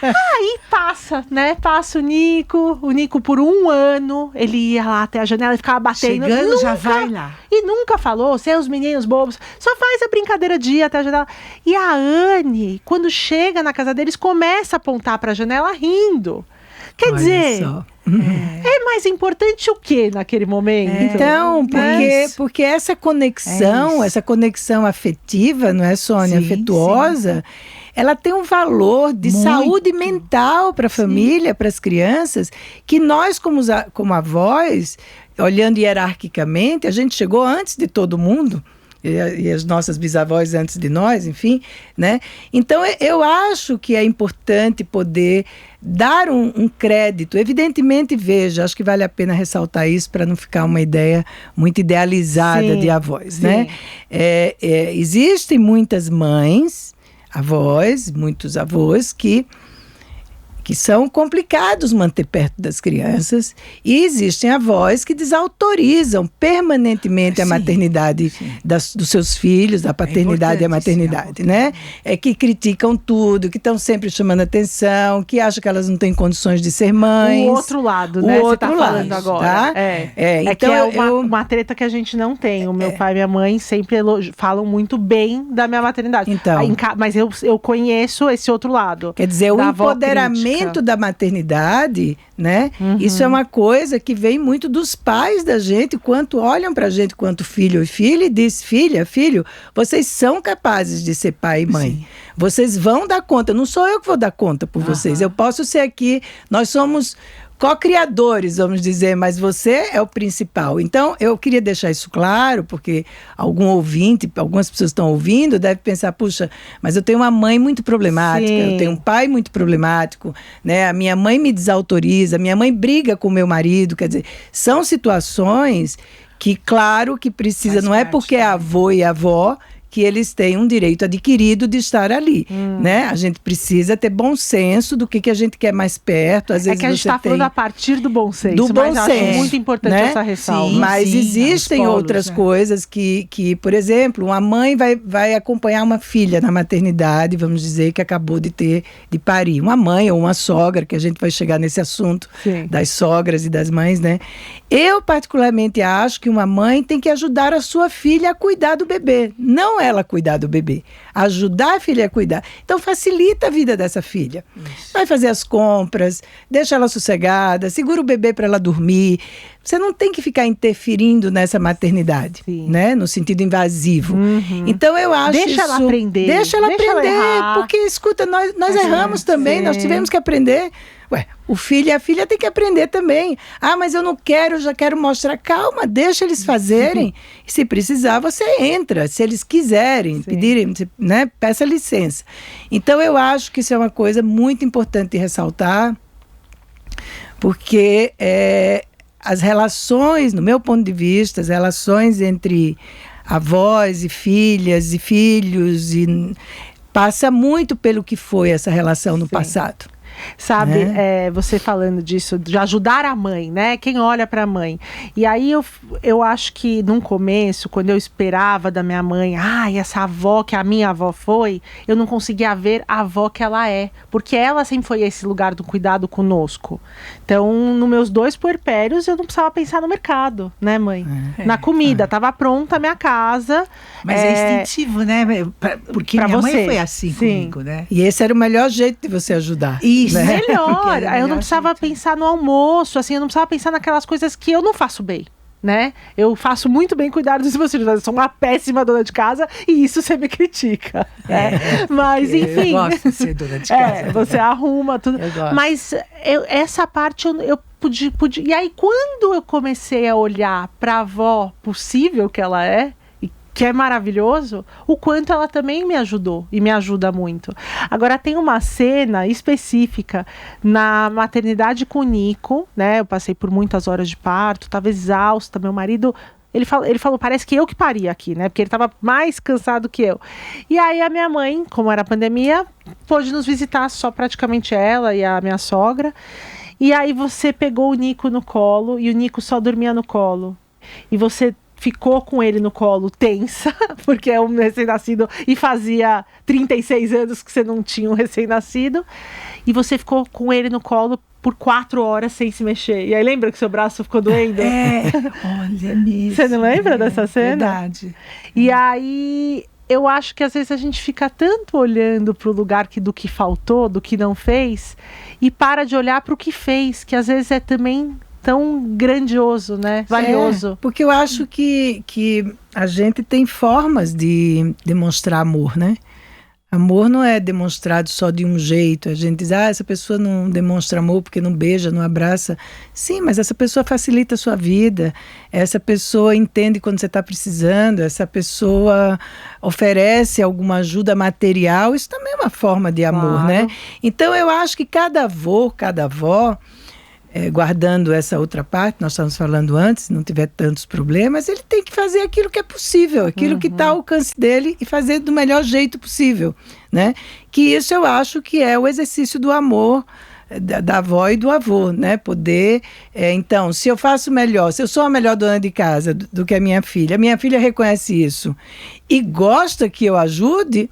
Aí passa, né, passa o Nico por 1 ano, ele ia lá até a janela e ficava batendo. Chegando, já vai lá. E nunca falou, seus meninos bobos, só faz a brincadeira de ir até a janela. E a Anne, quando chega na casa deles, começa a apontar para a janela rindo. Quer dizer, é mais importante o que naquele momento? Então, porque essa conexão afetiva, não é, Sônia? Sim, afetuosa, sim. Ela tem um valor de saúde mental para a família, para as crianças, que nós, como avós, olhando hierarquicamente, a gente chegou antes de todo mundo. E as nossas bisavós antes de nós, enfim, né? Então, eu acho que é importante poder dar um crédito. Evidentemente, veja, acho que vale a pena ressaltar isso para não ficar uma ideia muito idealizada de avós, né? Existem muitas mães, avós, muitos avós que que são complicados manter perto das crianças, e existem avós que desautorizam permanentemente a maternidade dos seus filhos, da paternidade e a maternidade, né? Que criticam tudo, que estão sempre chamando atenção, que acham que elas não têm condições de ser mães. O outro lado, né? Você tá falando agora. Tá? Então uma treta que a gente não tem. O meu pai e minha mãe sempre falam muito bem da minha maternidade. Então, mas eu conheço esse outro lado. Quer dizer, o empoderamento da maternidade, né? Isso é uma coisa que vem muito dos pais da gente, quanto olham pra gente quanto filho e filha, e diz: filha, filho, vocês são capazes de ser pai e mãe. Sim. Vocês vão dar conta. Não sou eu que vou dar conta por vocês. Eu posso ser aqui, nós somos co-criadores, vamos dizer, mas você é o principal. Então, eu queria deixar isso claro, porque algum ouvinte, algumas pessoas estão ouvindo, deve pensar: puxa, mas eu tenho uma mãe muito problemática, eu tenho um pai muito problemático, né? A minha mãe me desautoriza, a minha mãe briga com o meu marido. Quer dizer, são situações que, claro, que precisa, não é porque é avô e avó que eles têm um direito adquirido de estar ali, né? A gente precisa ter bom senso do que a gente quer mais perto. Às vezes que a gente está falando a partir do bom senso. Do bom senso. Acho muito importante, né? Essa ressalva. Sim, mas existem outras coisas que, por exemplo, uma mãe vai acompanhar uma filha na maternidade, vamos dizer, que acabou de parir. Uma mãe ou uma sogra, que a gente vai chegar nesse assunto das sogras e das mães, né? Eu, particularmente, acho que uma mãe tem que ajudar a sua filha a cuidar do bebê. Não ela cuidar do bebê, ajudar a filha a cuidar. Então facilita a vida dessa filha. Isso. Vai fazer as compras, deixa ela sossegada, segura o bebê para ela dormir. Você não tem que ficar interferindo nessa maternidade, né? No sentido invasivo. Então eu acho Deixa ela aprender. Deixa ela aprender, porque escuta, nós erramos também, nós tivemos que aprender. Ué, o filho e a filha tem que aprender também. Ah, mas eu não quero, eu já quero mostrar. Calma, deixa eles fazerem. E se precisar, você entra. Se eles quiserem, pedirem, né, peça licença. Então, eu acho que isso é uma coisa muito importante de ressaltar, porque as relações, no meu ponto de vista, as relações entre avós e filhas e filhos, passa muito pelo que foi essa relação no passado. Sabe, você falando disso, de ajudar a mãe, né? Quem olha para a mãe. E aí eu acho que num começo, quando eu esperava da minha mãe, essa avó que a minha avó foi, eu não conseguia ver a avó que ela é. Porque ela sempre foi esse lugar do cuidado conosco. Então, nos meus 2 puerpérios, eu não precisava pensar no mercado, né, mãe? Na comida, estava pronta a minha casa. Mas é instintivo, né? Porque minha mãe foi assim comigo, né? E esse era o melhor jeito de você ajudar. Isso. Né? Melhor. Eu não precisava pensar no almoço, assim, eu não precisava pensar naquelas coisas que eu não faço bem, né? Eu faço muito bem cuidar dos meus filhos. Eu sou uma péssima dona de casa e isso você me critica. Mas, enfim. Eu gosto de ser dona de casa. Você arruma tudo. Mas essa parte eu podia. E aí, quando eu comecei a olhar para a avó possível que ela é, que é maravilhoso, o quanto ela também me ajudou e me ajuda muito. Agora, tem uma cena específica na maternidade com o Nico, né? Eu passei por muitas horas de parto, estava exausta, meu marido... Ele falou, parece que eu que pari aqui, né? Porque ele estava mais cansado que eu. E aí a minha mãe, como era pandemia, pôde nos visitar, só praticamente ela e a minha sogra. E aí você pegou o Nico no colo e o Nico só dormia no colo. E você ficou com ele no colo tensa, porque é um recém-nascido e fazia 36 anos que você não tinha um recém-nascido. E você ficou com ele no colo por 4 horas sem se mexer. E aí lembra que seu braço ficou doendo? Olha mesmo. Você não lembra dessa cena? Verdade. E aí eu acho que às vezes a gente fica tanto olhando para o lugar do que faltou, do que não fez, e para de olhar para o que fez, que às vezes é também tão grandioso, né? Valioso. Porque eu acho que a gente tem formas de demonstrar amor, né? Amor não é demonstrado só de um jeito. A gente diz, essa pessoa não demonstra amor porque não beija, não abraça. Sim, mas essa pessoa facilita a sua vida. Essa pessoa entende quando você está precisando. Essa pessoa oferece alguma ajuda material. Isso também é uma forma de amor, né? Então eu acho que cada avô, cada avó, guardando essa outra parte, nós estávamos falando antes, se não tiver tantos problemas, ele tem que fazer aquilo que é possível, aquilo que está ao alcance dele e fazer do melhor jeito possível, né? Que isso eu acho que é o exercício do amor da avó e do avô, né? Poder, então, se eu faço melhor, se eu sou a melhor dona de casa do que a minha filha reconhece isso e gosta que eu ajude,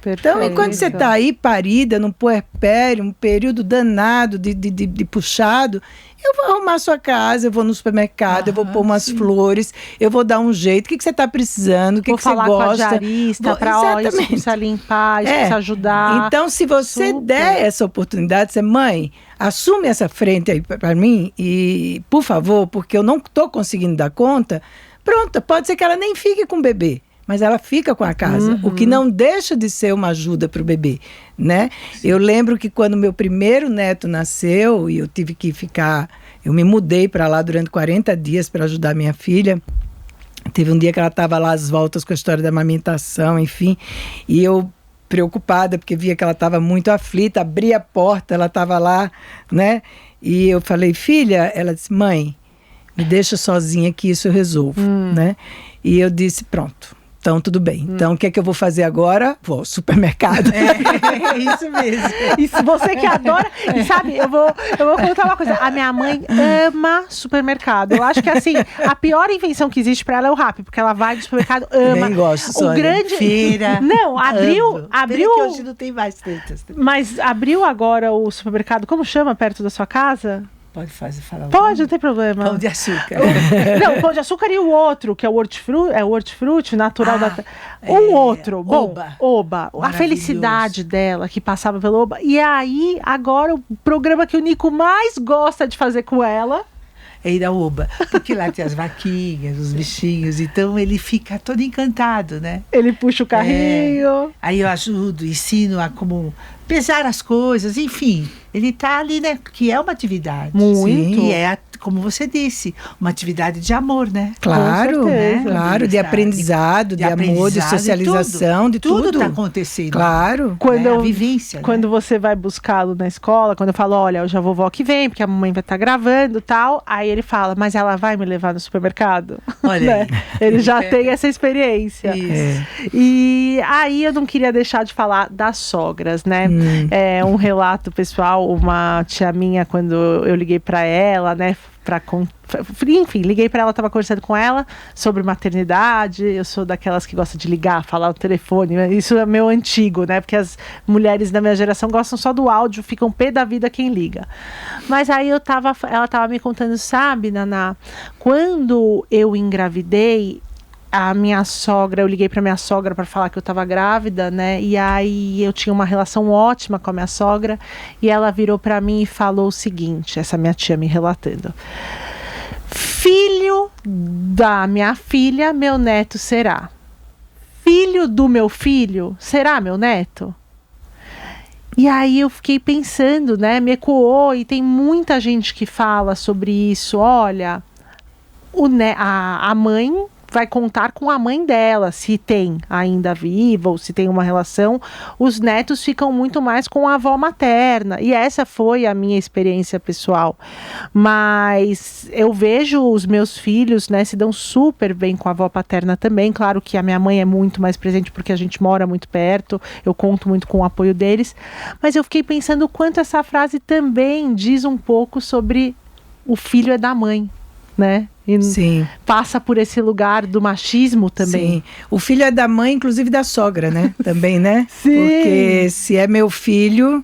então, enquanto você está aí parida, num puerpério, um período danado de puxado, eu vou arrumar sua casa, eu vou no supermercado, eu vou pôr umas flores, eu vou dar um jeito. O que você está precisando? O que você gosta? Vou falar com a diarista para isso precisa limpar, isso precisa ajudar. Então, se você der essa oportunidade, você, mãe, assume essa frente aí para mim e, por favor, porque eu não estou conseguindo dar conta, pronto, pode ser que ela nem fique com o bebê. Mas ela fica com a casa, o que não deixa de ser uma ajuda para o bebê, né? Eu lembro que quando meu primeiro neto nasceu e eu tive que ficar, eu me mudei para lá durante 40 dias para ajudar minha filha. Teve um dia que ela estava lá às voltas com a história da amamentação, enfim, e eu preocupada porque via que ela estava muito aflita, abri a porta, ela estava lá, né? E eu falei, filha, ela disse, mãe, me deixa sozinha que isso eu resolvo, né? E eu disse, pronto. Então, tudo bem. Então, o que é que eu vou fazer agora? Vou ao supermercado. É isso mesmo. E se você que adora... E sabe, eu vou contar uma coisa. A minha mãe ama supermercado. Eu acho que, assim, a pior invenção que existe pra ela é o Rappi. Porque ela vai no supermercado, ama. Nem gosto, Sônia. O grande... Feira. Não, abriu... Feira que hoje não tem mais tantas. Mas abriu agora o supermercado, como chama, perto da sua casa? Pode falar. Pode, não tem problema. Pão de açúcar. Não, pão de açúcar e o outro, que é o hortifruti, natural outro. Bom, Oba. A felicidade dela, que passava pelo Oba. E aí, agora, o programa que o Nico mais gosta de fazer com ela... É ir ao Oba, porque lá tem as vaquinhas, os bichinhos, então ele fica todo encantado, né? Ele puxa o carrinho. Aí eu ajudo, ensino a como pesar as coisas, enfim. Ele tá ali, né? Que é uma atividade. Muito. E como você disse, uma atividade de amor, né? Claro, certeza. Claro, de aprendizado, de amor, de socialização, de tudo. Tudo está acontecendo. Claro. Quando a vivência. Quando você vai buscá-lo na escola, quando eu falo, olha, hoje a vovó que vem, porque a mamãe vai estar gravando e tal, aí ele fala, mas ela vai me levar no supermercado? Olha aí. Ele já tem essa experiência. Isso. E aí eu não queria deixar de falar das sogras, né? É um relato pessoal, uma tia minha, quando eu liguei para ela, né? Enfim, liguei para ela, estava conversando com ela sobre maternidade. Eu sou daquelas que gosta de ligar, falar no telefone. Isso é meu antigo, né? Porque as mulheres da minha geração gostam só do áudio, ficam pé da vida quem liga. Mas aí ela estava me contando, sabe, Naná, quando eu engravidei, a minha sogra, eu liguei para minha sogra para falar que eu estava grávida, né? E aí eu tinha uma relação ótima com a minha sogra e ela virou para mim e falou o seguinte, essa minha tia me relatando: filho da minha filha, meu neto será. Filho do meu filho será meu neto? E aí eu fiquei pensando, né? Me ecoou, e tem muita gente que fala sobre isso. Olha, a mãe vai contar com a mãe dela, se tem ainda viva ou se tem uma relação. Os netos ficam muito mais com a avó materna, e essa foi a minha experiência pessoal. Mas eu vejo os meus filhos, né, se dão super bem com a avó paterna também. Claro que a minha mãe é muito mais presente porque a gente mora muito perto, eu conto muito com o apoio deles, mas eu fiquei pensando o quanto essa frase também diz um pouco sobre o filho é da mãe, né? E sim, passa por esse lugar do machismo também. Sim. O filho é da mãe, inclusive da sogra, né? Também, né? Sim. Porque se é meu filho,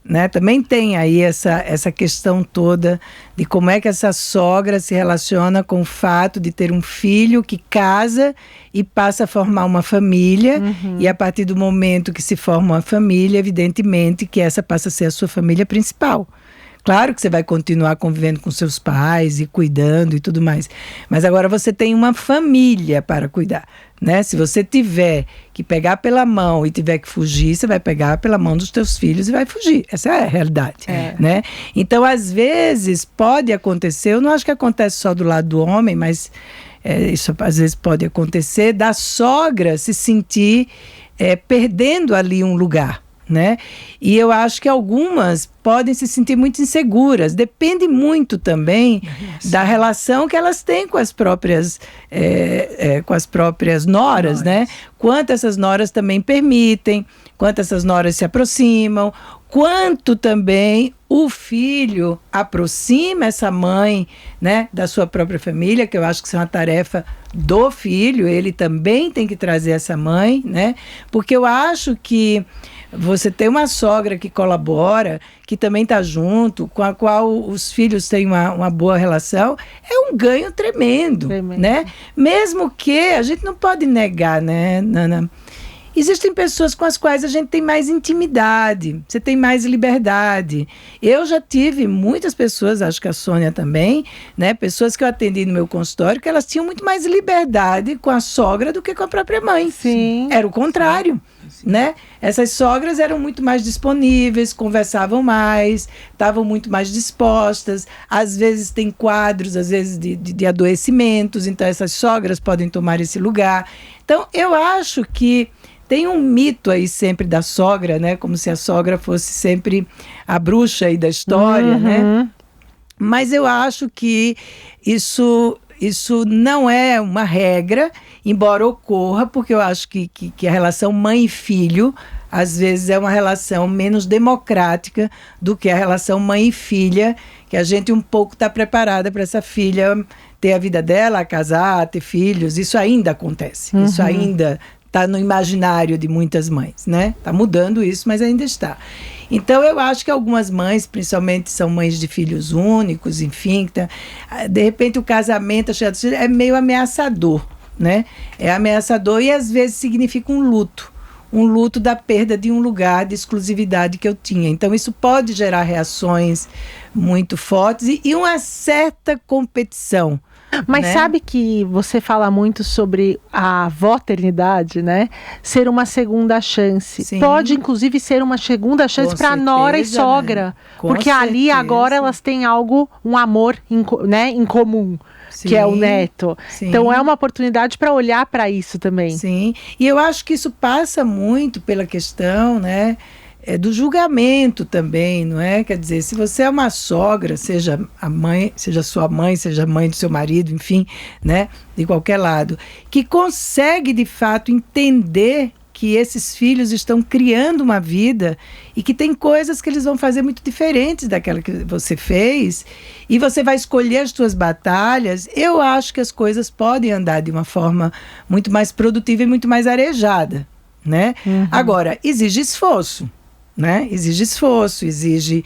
né? Também tem aí essa questão toda de como é que essa sogra se relaciona com o fato de ter um filho que casa e passa a formar uma família. E a partir do momento que se forma uma família, evidentemente que essa passa a ser a sua família principal. Claro que você vai continuar convivendo com seus pais e cuidando e tudo mais, mas agora você tem uma família para cuidar, né? Se você tiver que pegar pela mão e tiver que fugir, você vai pegar pela mão dos teus filhos e vai fugir. Essa é a realidade, né? Então, às vezes, pode acontecer, eu não acho que acontece só do lado do homem, mas isso às vezes pode acontecer, da sogra se sentir perdendo ali um lugar, né? E eu acho que algumas podem se sentir muito inseguras. Depende muito também da relação que elas têm com as próprias noras, né? Quanto essas noras também permitem, quanto essas noras se aproximam, quanto também o filho aproxima essa mãe, né, da sua própria família, que eu acho que isso é uma tarefa do filho, ele também tem que trazer essa mãe, né, porque eu acho que você tem uma sogra que colabora, que também está junto, com a qual os filhos têm uma boa relação, é um ganho tremendo, né? Mesmo que a gente não pode negar, né, Nana? Existem pessoas com as quais a gente tem mais intimidade, você tem mais liberdade. Eu já tive muitas pessoas, acho que a Sônia também, né? Pessoas que eu atendi no meu consultório, que elas tinham muito mais liberdade com a sogra do que com a própria mãe. Sim. Era o contrário, né? Essas sogras eram muito mais disponíveis, conversavam mais, estavam muito mais dispostas. Às vezes tem quadros, às vezes de adoecimentos, então essas sogras podem tomar esse lugar. Então, eu acho que tem um mito aí sempre da sogra, né? Como se a sogra fosse sempre a bruxa aí da história, né? Mas eu acho que isso não é uma regra, embora ocorra, porque eu acho que a relação mãe e filho, às vezes, é uma relação menos democrática do que a relação mãe e filha, que a gente um pouco está preparada para essa filha ter a vida dela, casar, ter filhos. Isso ainda acontece, isso ainda está no imaginário de muitas mães, né? Está mudando isso, mas ainda está. Então, eu acho que algumas mães, principalmente são mães de filhos únicos, enfim, de repente o casamento é meio ameaçador, né? É ameaçador e às vezes significa um luto da perda de um lugar de exclusividade que eu tinha. Então, isso pode gerar reações muito fortes e uma certa competição. Mas né? Sabe que você fala muito sobre a avó-ternidade, né? Ser uma segunda chance. Sim. Pode, inclusive, ser uma segunda chance para nora e sogra. Né? Porque ali, agora, elas têm algo, um amor em comum. Sim, que é o neto. Sim. Então, é uma oportunidade para olhar para isso também. Sim, e eu acho que isso passa muito pela questão, né? Do julgamento também, não é? Quer dizer, se você é uma sogra, seja a mãe, seja sua mãe, seja a mãe do seu marido, enfim, né? De qualquer lado, que consegue de fato entender que esses filhos estão criando uma vida e que tem coisas que eles vão fazer muito diferentes daquela que você fez, e você vai escolher as suas batalhas. Eu acho que as coisas podem andar de uma forma muito mais produtiva e muito mais arejada, né? Agora, exige esforço. Né? Exige esforço, exige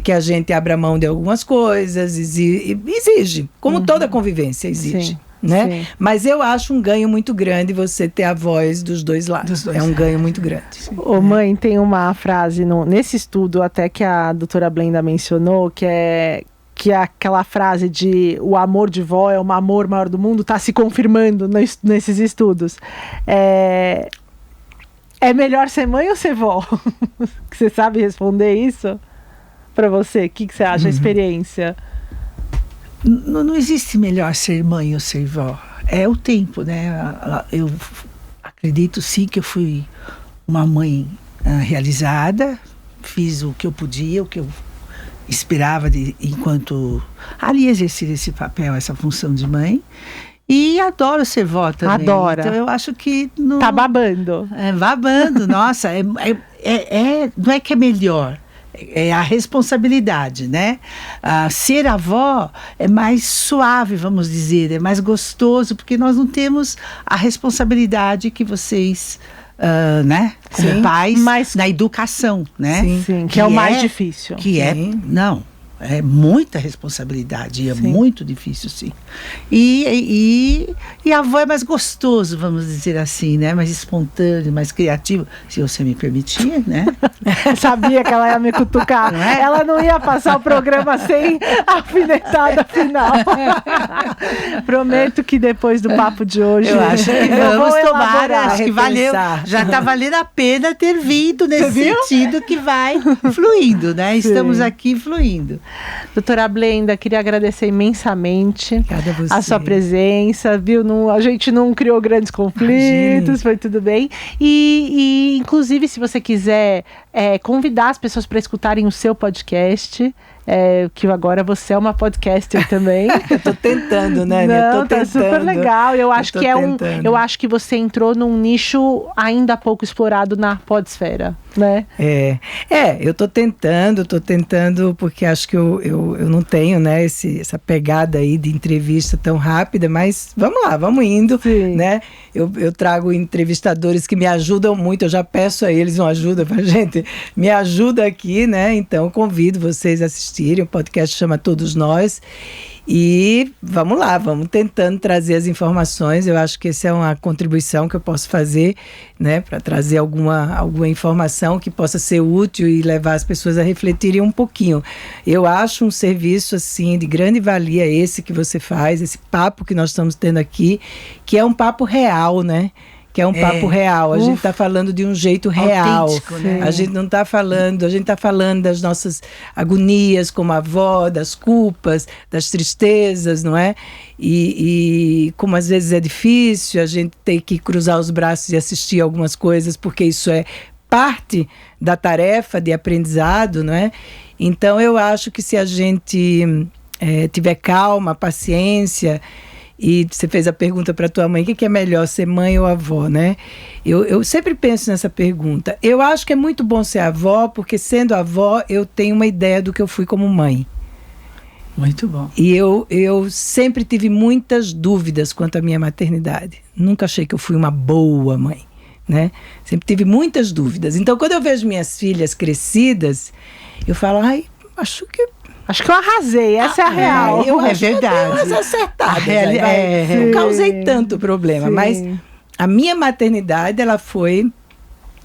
que a gente abra mão de algumas coisas, exige, como toda convivência exige. Sim, né? sim. Mas eu acho um ganho muito grande você ter a voz dos dois lados. É um ganho muito grande. Ô, mãe, tem uma frase nesse estudo até que a doutora Blenda mencionou, que é aquela frase de o amor de vó é o amor maior do mundo, está se confirmando nesses estudos. É melhor ser mãe ou ser vó? Você sabe responder isso? Para você, o que você acha, a experiência? Não existe melhor ser mãe ou ser vó. É o tempo, né? Eu acredito sim que eu fui uma mãe realizada, fiz o que eu podia, o que eu esperava enquanto ali exercer esse papel, essa função de mãe. E adoro ser vó também. Adora. Então eu acho que... Tá babando. Babando, nossa. Não é que é melhor. É a responsabilidade, né? Ser avó é mais suave, vamos dizer. É mais gostoso, porque nós não temos a responsabilidade que vocês... né? Como Sim, pais, na educação, né? Sim, que é o mais difícil. É muita responsabilidade, é muito difícil, sim. E a avó é mais gostoso, vamos dizer assim, né? Mais espontâneo, mais criativo, se você me permitir, né? Sabia que ela ia me cutucar. Não é? Ela não ia passar o programa sem a alfinetada final. Prometo que depois do papo de hoje... Eu acho que vamos tomar, acho que valeu. repensar. Já está valendo a pena ter vindo nesse sentido que vai fluindo, né? Estamos aqui fluindo. Doutora Blenda, queria agradecer imensamente Obrigada a você. a sua presença, viu? A gente não criou grandes conflitos, Imagine. foi tudo bem. E inclusive, se você quiser convidar as pessoas para escutarem o seu podcast, que agora você é uma podcaster também. Eu tô tentando, né? Não, tá super legal. Eu acho que você entrou num nicho ainda pouco explorado na podesfera, né? Eu tô tentando, porque acho que eu não tenho, né, essa pegada aí de entrevista tão rápida, mas vamos lá, vamos indo, né? Eu trago entrevistadores que me ajudam muito, eu já peço a eles uma ajuda pra gente, me ajuda aqui, né? Então convido vocês a assistirem, o podcast chama Todos Nós. E vamos lá, vamos tentando trazer as informações. Eu acho que essa é uma contribuição que eu posso fazer, né, para trazer alguma informação que possa ser útil e levar as pessoas a refletirem um pouquinho. Eu acho um serviço assim de grande valia esse que você faz, esse papo que nós estamos tendo aqui, que é um papo real, né? Que é um papo real, a gente está falando de um jeito real, né? A gente não está falando, a gente está falando das nossas agonias como avó, das culpas, das tristezas, não é? E como às vezes é difícil a gente ter que cruzar os braços e assistir algumas coisas, porque isso é parte da tarefa de aprendizado, não é? Então eu acho que se a gente tiver calma, paciência. E você fez a pergunta para tua mãe, o que é melhor, ser mãe ou avó, né? Eu sempre penso nessa pergunta. Eu acho que é muito bom ser avó, porque sendo avó eu tenho uma ideia do que eu fui como mãe. Muito bom. E eu sempre tive muitas dúvidas quanto à minha maternidade. Nunca achei que eu fui uma boa mãe, né? Sempre tive muitas dúvidas. Então, quando eu vejo minhas filhas crescidas, eu falo, acho que eu arrasei, essa é a real. É verdade. Mas acertadas. Não causei tanto problema, mas a minha maternidade, ela foi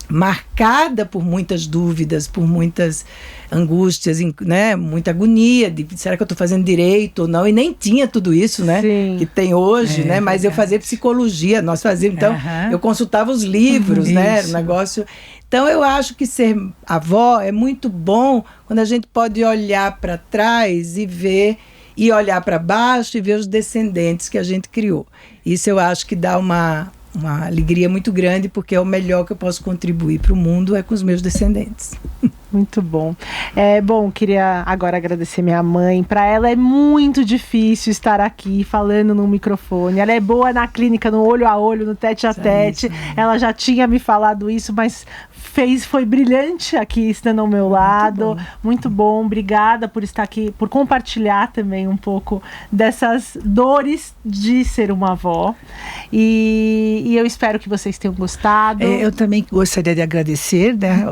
marcada por muitas dúvidas, por muitas angústias, né? Muita agonia de será que eu estou fazendo direito ou não? E nem tinha tudo isso, né? Que tem hoje, né? Mas eu fazia psicologia, nós fazíamos, então eu consultava os livros, né? Era um negócio. Então eu acho que ser avó é muito bom quando a gente pode olhar para trás e ver, e olhar para baixo e ver os descendentes que a gente criou. Isso eu acho que dá uma alegria muito grande, porque é o melhor que eu posso contribuir para o mundo é com os meus descendentes. Muito bom. Queria agora agradecer minha mãe. Para ela é muito difícil estar aqui falando no microfone. Ela é boa na clínica, no olho a olho, no tete a tete. Ela já tinha me falado isso, mas foi brilhante aqui estando ao meu lado. Muito bom. Obrigada por estar aqui, por compartilhar também um pouco dessas dores de ser uma avó. E eu espero que vocês tenham gostado. Eu também gostaria de agradecer, né?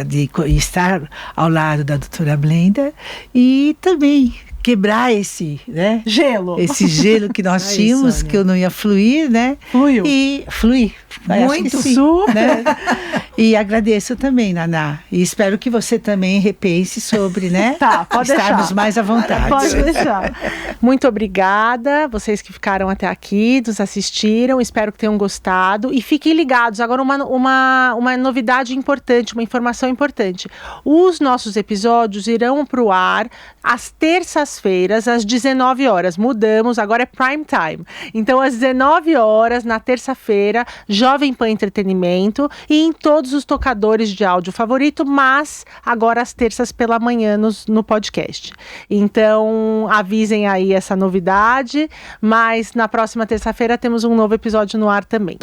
De estar ao lado da doutora Blenda e também quebrar esse, né? Esse gelo que nós tínhamos, Sônia, que eu não ia fluir, né? Fluiu. E fluir. Muito super. Né? E agradeço também, Naná. E espero que você também repense sobre, né? Pode estarmos deixar. mais à vontade. Pode deixar. Muito obrigada, vocês que ficaram até aqui, nos assistiram, espero que tenham gostado. E fiquem ligados, agora uma novidade importante, uma informação importante. Os nossos episódios irão para o ar às terças-feiras, às 19 horas. Mudamos, agora é prime time. Então, às 19 horas, na terça-feira, Jovem Pan Entretenimento e em todos os tocadores de áudio favorito, mas agora às terças pela manhã no podcast. Então, avisem aí essa novidade, mas na próxima terça-feira temos um novo episódio no ar também.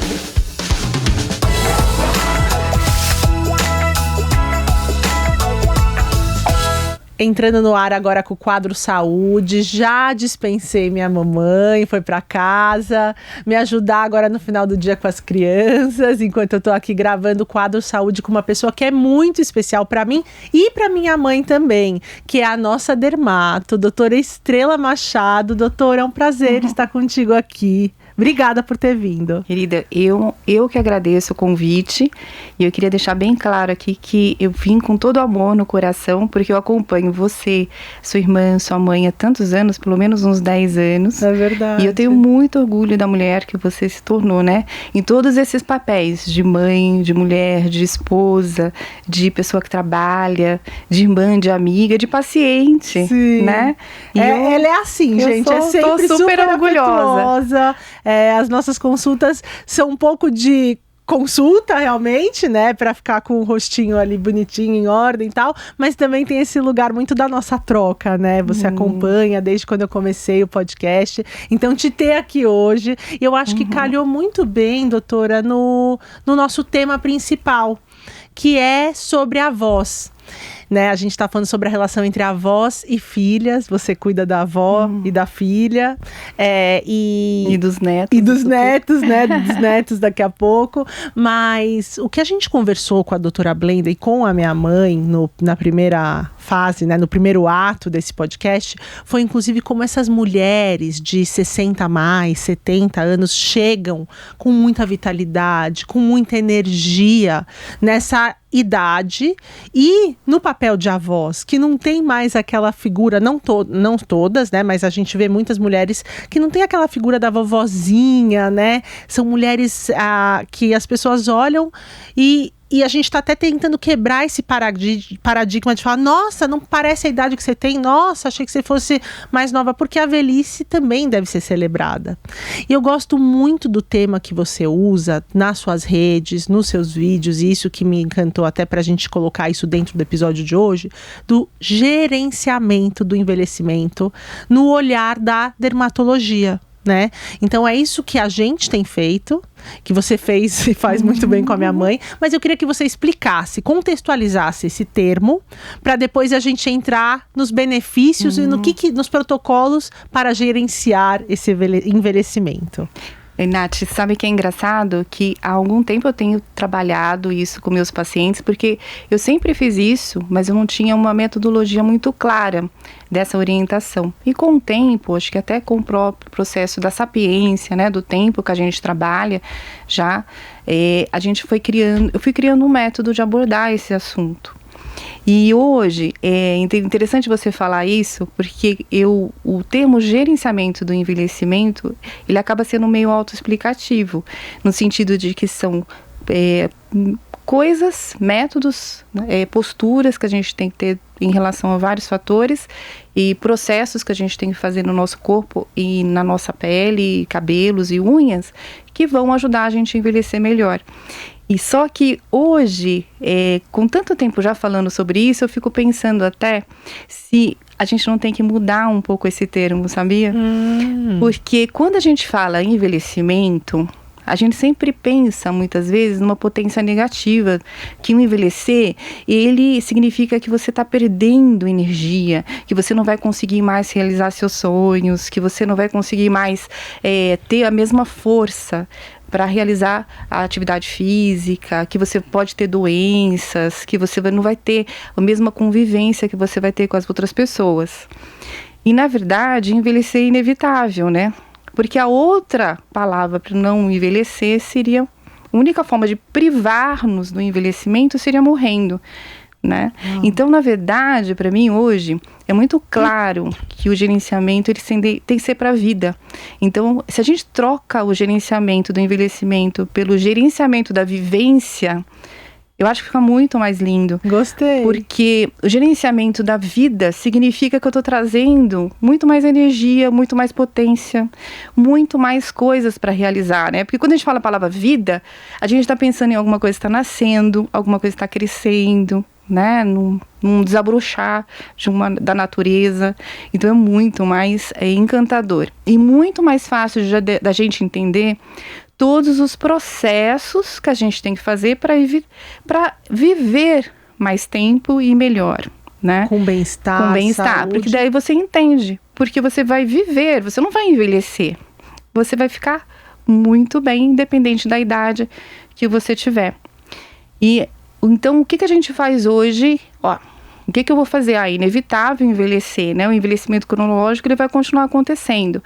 Entrando no ar agora com o quadro Saúde, já dispensei minha mamãe, foi para casa me ajudar agora no final do dia com as crianças, enquanto eu tô aqui gravando o quadro Saúde com uma pessoa que é muito especial para mim e para minha mãe também, que é a nossa dermato, doutora Estrela Machado. Doutora, é um prazer estar contigo aqui. Obrigada por ter vindo. Querida, eu que agradeço o convite, e eu queria deixar bem claro aqui que eu vim com todo amor no coração, porque eu acompanho você, sua irmã, sua mãe há tantos anos, pelo menos uns 10 anos. É verdade. E eu tenho muito orgulho da mulher que você se tornou, né? Em todos esses papéis, de mãe, de mulher, de esposa, de pessoa que trabalha, de irmã, de amiga, de paciente, sim, né? E ela é assim, gente, é sempre super orgulhosa. As nossas consultas são um pouco de consulta realmente, né, para ficar com o rostinho ali bonitinho, em ordem e tal, mas também tem esse lugar muito da nossa troca, né? Você acompanha desde quando eu comecei o podcast. Então, te ter aqui hoje, eu acho que calhou muito bem, doutora, no nosso tema principal, que é sobre a voz. Né, a gente está falando sobre a relação entre avós e filhas. Você cuida da avó e da filha. E dos netos. E dos netos, né? Dos netos daqui a pouco. Mas o que a gente conversou com a doutora Blenda e com a minha mãe na primeira fase, né, no primeiro ato desse podcast, foi inclusive como essas mulheres de 60 a mais, 70 anos chegam com muita vitalidade, com muita energia nessa idade, e no papel de avós, que não tem mais aquela figura, não todas, né, mas a gente vê muitas mulheres que não tem aquela figura da vovozinha, né, são mulheres que as pessoas olham e a gente está até tentando quebrar esse paradigma de falar, nossa, não parece a idade que você tem, nossa, achei que você fosse mais nova, porque a velhice também deve ser celebrada. E eu gosto muito do tema que você usa nas suas redes, nos seus vídeos, e isso que me encantou até para a gente colocar isso dentro do episódio de hoje, do gerenciamento do envelhecimento no olhar da dermatologia. Né? Então é isso que a gente tem feito, que você fez e faz muito bem com a minha mãe, mas eu queria que você explicasse, contextualizasse esse termo, para depois a gente entrar nos benefícios e nos protocolos para gerenciar esse envelhecimento. Nath, sabe que é engraçado que há algum tempo eu tenho trabalhado isso com meus pacientes, porque eu sempre fiz isso, mas eu não tinha uma metodologia muito clara dessa orientação. E com o tempo, acho que até com o próprio processo da sapiência, né, do tempo que a gente trabalha, já eu fui criando um método de abordar esse assunto. E hoje, é interessante você falar isso, porque o termo gerenciamento do envelhecimento, ele acaba sendo meio autoexplicativo, no sentido de que são coisas, métodos, posturas que a gente tem que ter em relação a vários fatores e processos que a gente tem que fazer no nosso corpo e na nossa pele, cabelos e unhas, que vão ajudar a gente a envelhecer melhor. E só que hoje, com tanto tempo já falando sobre isso, eu fico pensando até se a gente não tem que mudar um pouco esse termo, sabia? Porque quando a gente fala envelhecimento, a gente sempre pensa, muitas vezes, numa potência negativa, que o envelhecer, ele significa que você está perdendo energia, que você não vai conseguir mais realizar seus sonhos, que você não vai conseguir mais ter a mesma força para realizar a atividade física, que você pode ter doenças, que você não vai ter a mesma convivência que você vai ter com as outras pessoas. E, na verdade, envelhecer é inevitável, né? Porque a outra palavra para não envelhecer seria, a única forma de privar-nos do envelhecimento seria morrendo, né? Então, na verdade, para mim hoje, é muito claro que o gerenciamento ele tem que ser para a vida. Então, se a gente troca o gerenciamento do envelhecimento pelo gerenciamento da vivência, eu acho que fica muito mais lindo. Gostei. Porque o gerenciamento da vida significa que eu estou trazendo muito mais energia, muito mais potência, muito mais coisas para realizar, né? Porque quando a gente fala a palavra vida, a gente está pensando em alguma coisa que está nascendo, alguma coisa que está crescendo, né, num desabrochar da natureza. Então é muito mais encantador e muito mais fácil da gente entender todos os processos que a gente tem que fazer para viver mais tempo e melhor, né? Com bem-estar, saúde. Porque daí você entende, porque você vai viver, você não vai envelhecer, você vai ficar muito bem, independente da idade que você tiver. E então, o que a gente faz hoje? O que eu vou fazer? É inevitável envelhecer, né? O envelhecimento cronológico ele vai continuar acontecendo,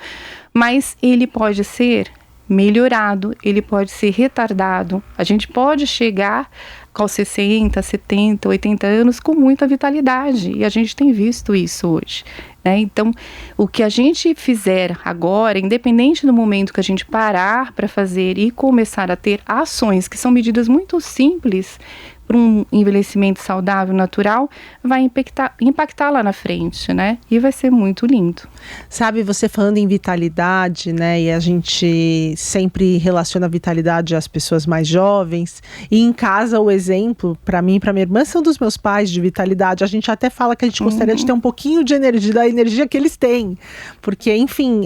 mas ele pode ser melhorado, ele pode ser retardado. A gente pode chegar aos 60, 70, 80 anos com muita vitalidade, e a gente tem visto isso hoje, né? Então, o que a gente fizer agora, independente do momento que a gente parar para fazer e começar a ter ações, que são medidas muito simples, para um envelhecimento saudável, natural, vai impactar lá na frente, né? E vai ser muito lindo. Sabe, você falando em vitalidade, né? E a gente sempre relaciona a vitalidade às pessoas mais jovens. E em casa, o exemplo, para mim e para minha irmã, são dos meus pais de vitalidade. A gente até fala que a gente gostaria de ter um pouquinho de energia, da energia que eles têm. Porque, enfim,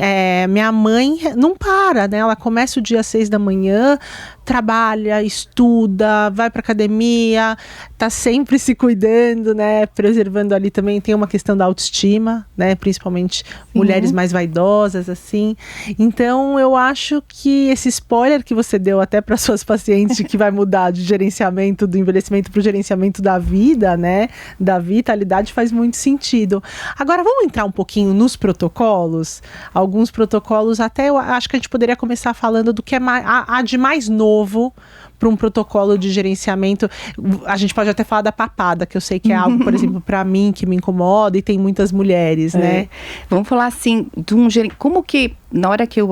minha mãe não para, né? Ela começa o dia às 6 da manhã, trabalha, estuda, vai para academia, tá sempre se cuidando, né? Preservando ali também, tem uma questão da autoestima, né? Principalmente mulheres mais vaidosas, assim. Então, eu acho que esse spoiler que você deu até para suas pacientes de que vai mudar de gerenciamento do envelhecimento para o gerenciamento da vida, né? Da vitalidade faz muito sentido. Agora, vamos entrar um pouquinho nos protocolos? Alguns protocolos, até eu acho que a gente poderia começar falando do que é de mais novo para um protocolo de gerenciamento. A gente pode até falar da papada, que eu sei que é algo, por exemplo, para mim, que me incomoda e tem muitas mulheres, né? Vamos falar assim, como que na hora que eu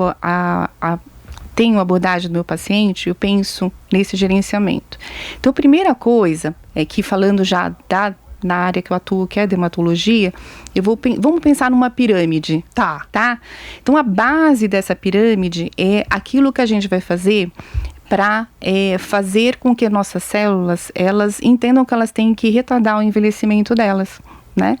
tenho a abordagem do meu paciente, eu penso nesse gerenciamento. Então, a primeira coisa é que, falando já na área que eu atuo, que é a dermatologia, vamos pensar numa pirâmide. Tá? Então, a base dessa pirâmide é aquilo que a gente vai fazer para fazer com que nossas células, elas entendam que elas têm que retardar o envelhecimento delas, né?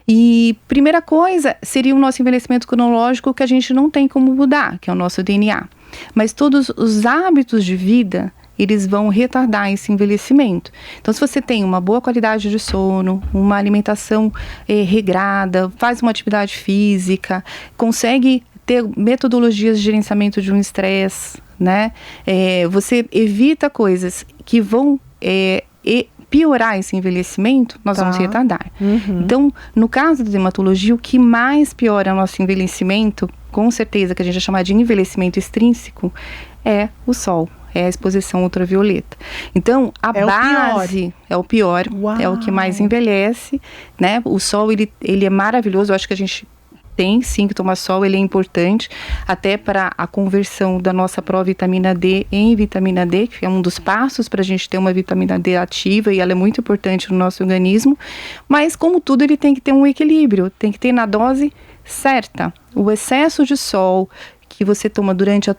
E primeira coisa seria o nosso envelhecimento cronológico, que a gente não tem como mudar, que é o nosso DNA. Mas todos os hábitos de vida, eles vão retardar esse envelhecimento. Então, se você tem uma boa qualidade de sono, uma alimentação regrada, faz uma atividade física, consegue ter metodologias de gerenciamento de um estresse, né? Você evita coisas que vão piorar esse envelhecimento, nós vamos retardar. Então, no caso da dermatologia, o que mais piora o nosso envelhecimento, com certeza que a gente vai chamar de envelhecimento extrínseco, é o sol. É a exposição ultravioleta. Então, a base é o pior, é o que mais envelhece, né? O sol, ele é maravilhoso, eu acho que a gente tem sim que tomar sol, ele é importante até para a conversão da nossa provitamina D em vitamina D, que é um dos passos para a gente ter uma vitamina D ativa, e ela é muito importante no nosso organismo. Mas, como tudo, ele tem que ter um equilíbrio, tem que ter na dose certa. O excesso de sol que você toma durante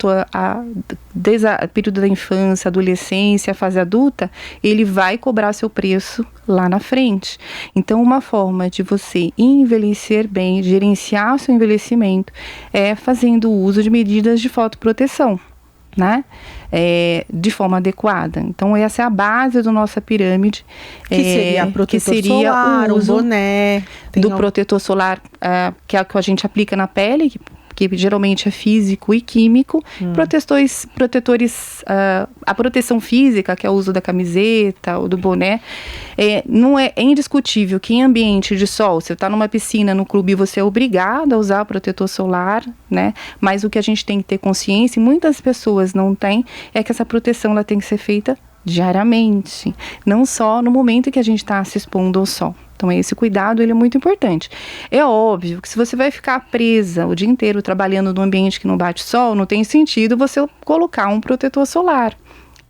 desde o período da infância, adolescência, a fase adulta, ele vai cobrar seu preço lá na frente. Então, uma forma de você envelhecer bem, gerenciar o seu envelhecimento, é fazendo uso de medidas de fotoproteção, né? De forma adequada. Então, essa é a base da nossa pirâmide. Que seria protetor solar, o uso boné. Do protetor solar, que é o que a gente aplica na pele, que geralmente é físico e químico, protetores, a proteção física, que é o uso da camiseta ou do boné, não é indiscutível que em ambiente de sol, você está numa piscina, no clube, você é obrigado a usar protetor solar, né? Mas o que a gente tem que ter consciência, e muitas pessoas não têm, é que essa proteção ela tem que ser feita diariamente, não só no momento que a gente está se expondo ao sol. Então, esse cuidado, ele é muito importante. É óbvio que se você vai ficar presa o dia inteiro trabalhando num ambiente que não bate sol, não tem sentido você colocar um protetor solar,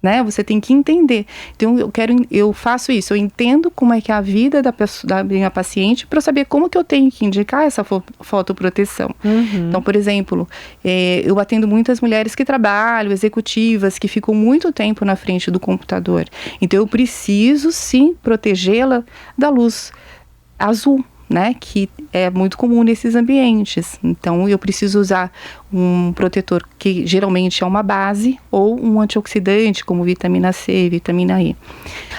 né? Você tem que entender. Então, eu faço isso, eu entendo como é que é a vida da minha paciente para saber como que eu tenho que indicar essa fotoproteção. Então, por exemplo, eu atendo muitas mulheres que trabalham, executivas, que ficam muito tempo na frente do computador. Então, eu preciso, sim, protegê-la da luz azul, né, que é muito comum nesses ambientes. Então, eu preciso usar um protetor que geralmente é uma base ou um antioxidante, como vitamina C, vitamina E.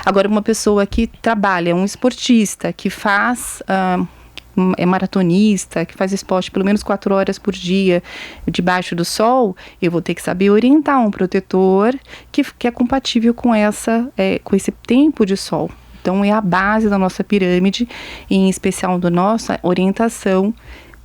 Agora, uma pessoa que trabalha, um esportista, que faz... é maratonista, que faz esporte pelo menos 4 horas por dia debaixo do sol, eu vou ter que saber orientar um protetor que é compatível com esse tempo de sol. Então, é a base da nossa pirâmide, em especial da nossa orientação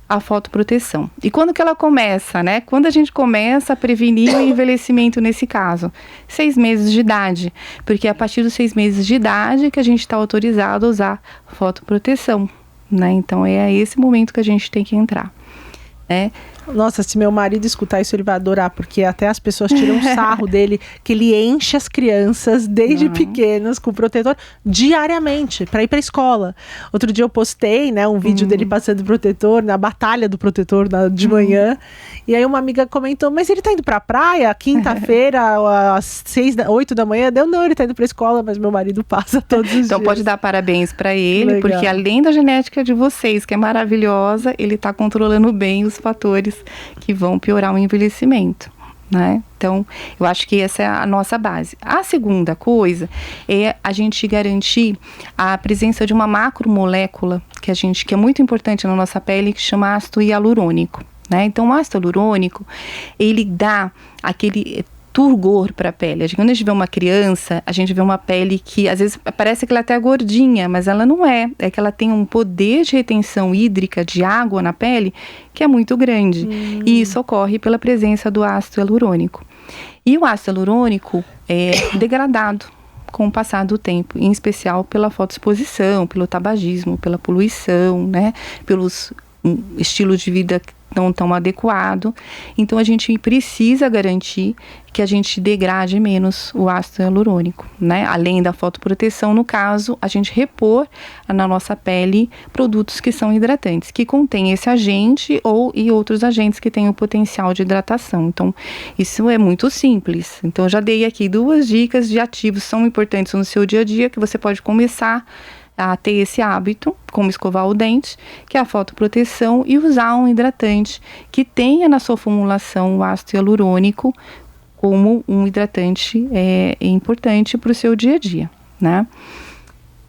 à fotoproteção. E quando que ela começa, né? Quando a gente começa a prevenir o envelhecimento nesse caso? 6 meses de idade, porque é a partir dos 6 meses de idade que a gente está autorizado a usar fotoproteção, né? Então, é esse momento que a gente tem que entrar. né? Nossa, se meu marido escutar isso, ele vai adorar, porque até as pessoas tiram sarro dele, que ele enche as crianças desde pequenas com protetor diariamente para ir para escola. Outro dia eu postei, né, um vídeo dele passando protetor na batalha do protetor de manhã. E aí uma amiga comentou: mas ele tá indo pra praia quinta-feira às 8 da manhã? Não, ele tá indo pra escola, mas meu marido passa todos os dias. Então pode dar parabéns para ele, Legal. porque além da genética de vocês, que é maravilhosa, ele tá controlando bem os fatores que vão piorar o envelhecimento, né? Então, eu acho que essa é a nossa base. A segunda coisa é a gente garantir a presença de uma macromolécula que é muito importante na nossa pele, que chama ácido hialurônico, né? Então, o ácido hialurônico, ele dá aquele turgor para a pele. Quando a gente vê uma criança, a gente vê uma pele que às vezes parece que ela é até gordinha, mas ela não é. É que ela tem um poder de retenção hídrica de água na pele que é muito grande. E isso ocorre pela presença do ácido hialurônico. E o ácido hialurônico é degradado com o passar do tempo, em especial pela fotoexposição, pelo tabagismo, pela poluição, né? Pelos estilos de vida não tão adequado. Então a gente precisa garantir que a gente degrade menos o ácido hialurônico, né? Além da fotoproteção, no caso, a gente repor na nossa pele produtos que são hidratantes, que contêm esse agente e outros agentes que têm o potencial de hidratação. Então, isso é muito simples. Então, eu já dei aqui 2 dicas de ativos que são importantes no seu dia a dia, que você pode começar a ter esse hábito, como escovar o dente, que é a fotoproteção, e usar um hidratante que tenha na sua formulação o ácido hialurônico como um hidratante importante para o seu dia a dia, né?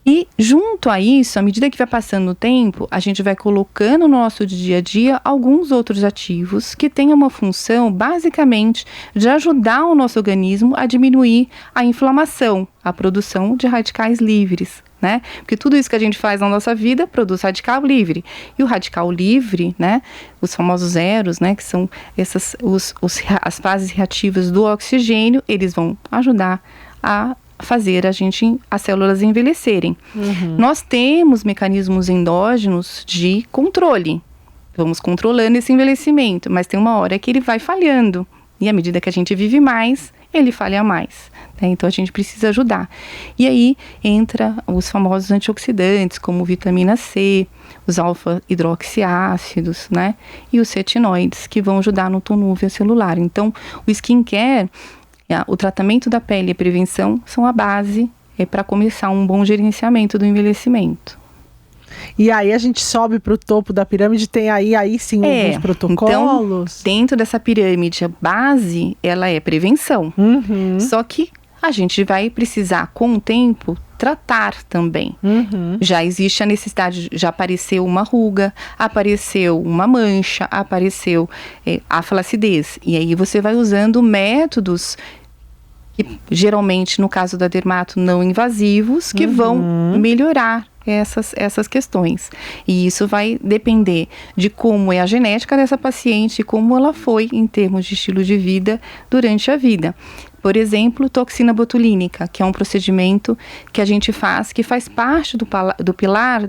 E junto a isso, à medida que vai passando o tempo, a gente vai colocando no nosso dia a dia alguns outros ativos que têm uma função, basicamente, de ajudar o nosso organismo a diminuir a inflamação, a produção de radicais livres, né? Porque tudo isso que a gente faz na nossa vida produz radical livre. E o radical livre, né? Os famosos zeros, né? Que são as fases reativas do oxigênio, eles vão ajudar a fazer as células envelhecerem. Nós temos mecanismos endógenos de controle. Vamos controlando esse envelhecimento, mas tem uma hora que ele vai falhando. E à medida que a gente vive mais, ele falha mais, né? Então a gente precisa ajudar. E aí entra os famosos antioxidantes, como vitamina C, os alfa-hidroxiácidos, né? E os retinoides, que vão ajudar no tonúvio celular. Então, o skincare, o tratamento da pele e a prevenção são a base para começar um bom gerenciamento do envelhecimento. E aí a gente sobe para o topo da pirâmide, tem aí sim alguns protocolos. Então, dentro dessa pirâmide, a base, ela é prevenção. Só que a gente vai precisar, com o tempo, tratar também. Já existe a necessidade, já apareceu uma ruga, apareceu uma mancha, apareceu a flacidez. E aí você vai usando métodos que, geralmente, no caso da dermato, não invasivos, que vão melhorar essas questões. E isso vai depender de como é a genética dessa paciente e como ela foi em termos de estilo de vida durante a vida. Por exemplo, toxina botulínica, que é um procedimento que a gente faz, que faz parte do pilar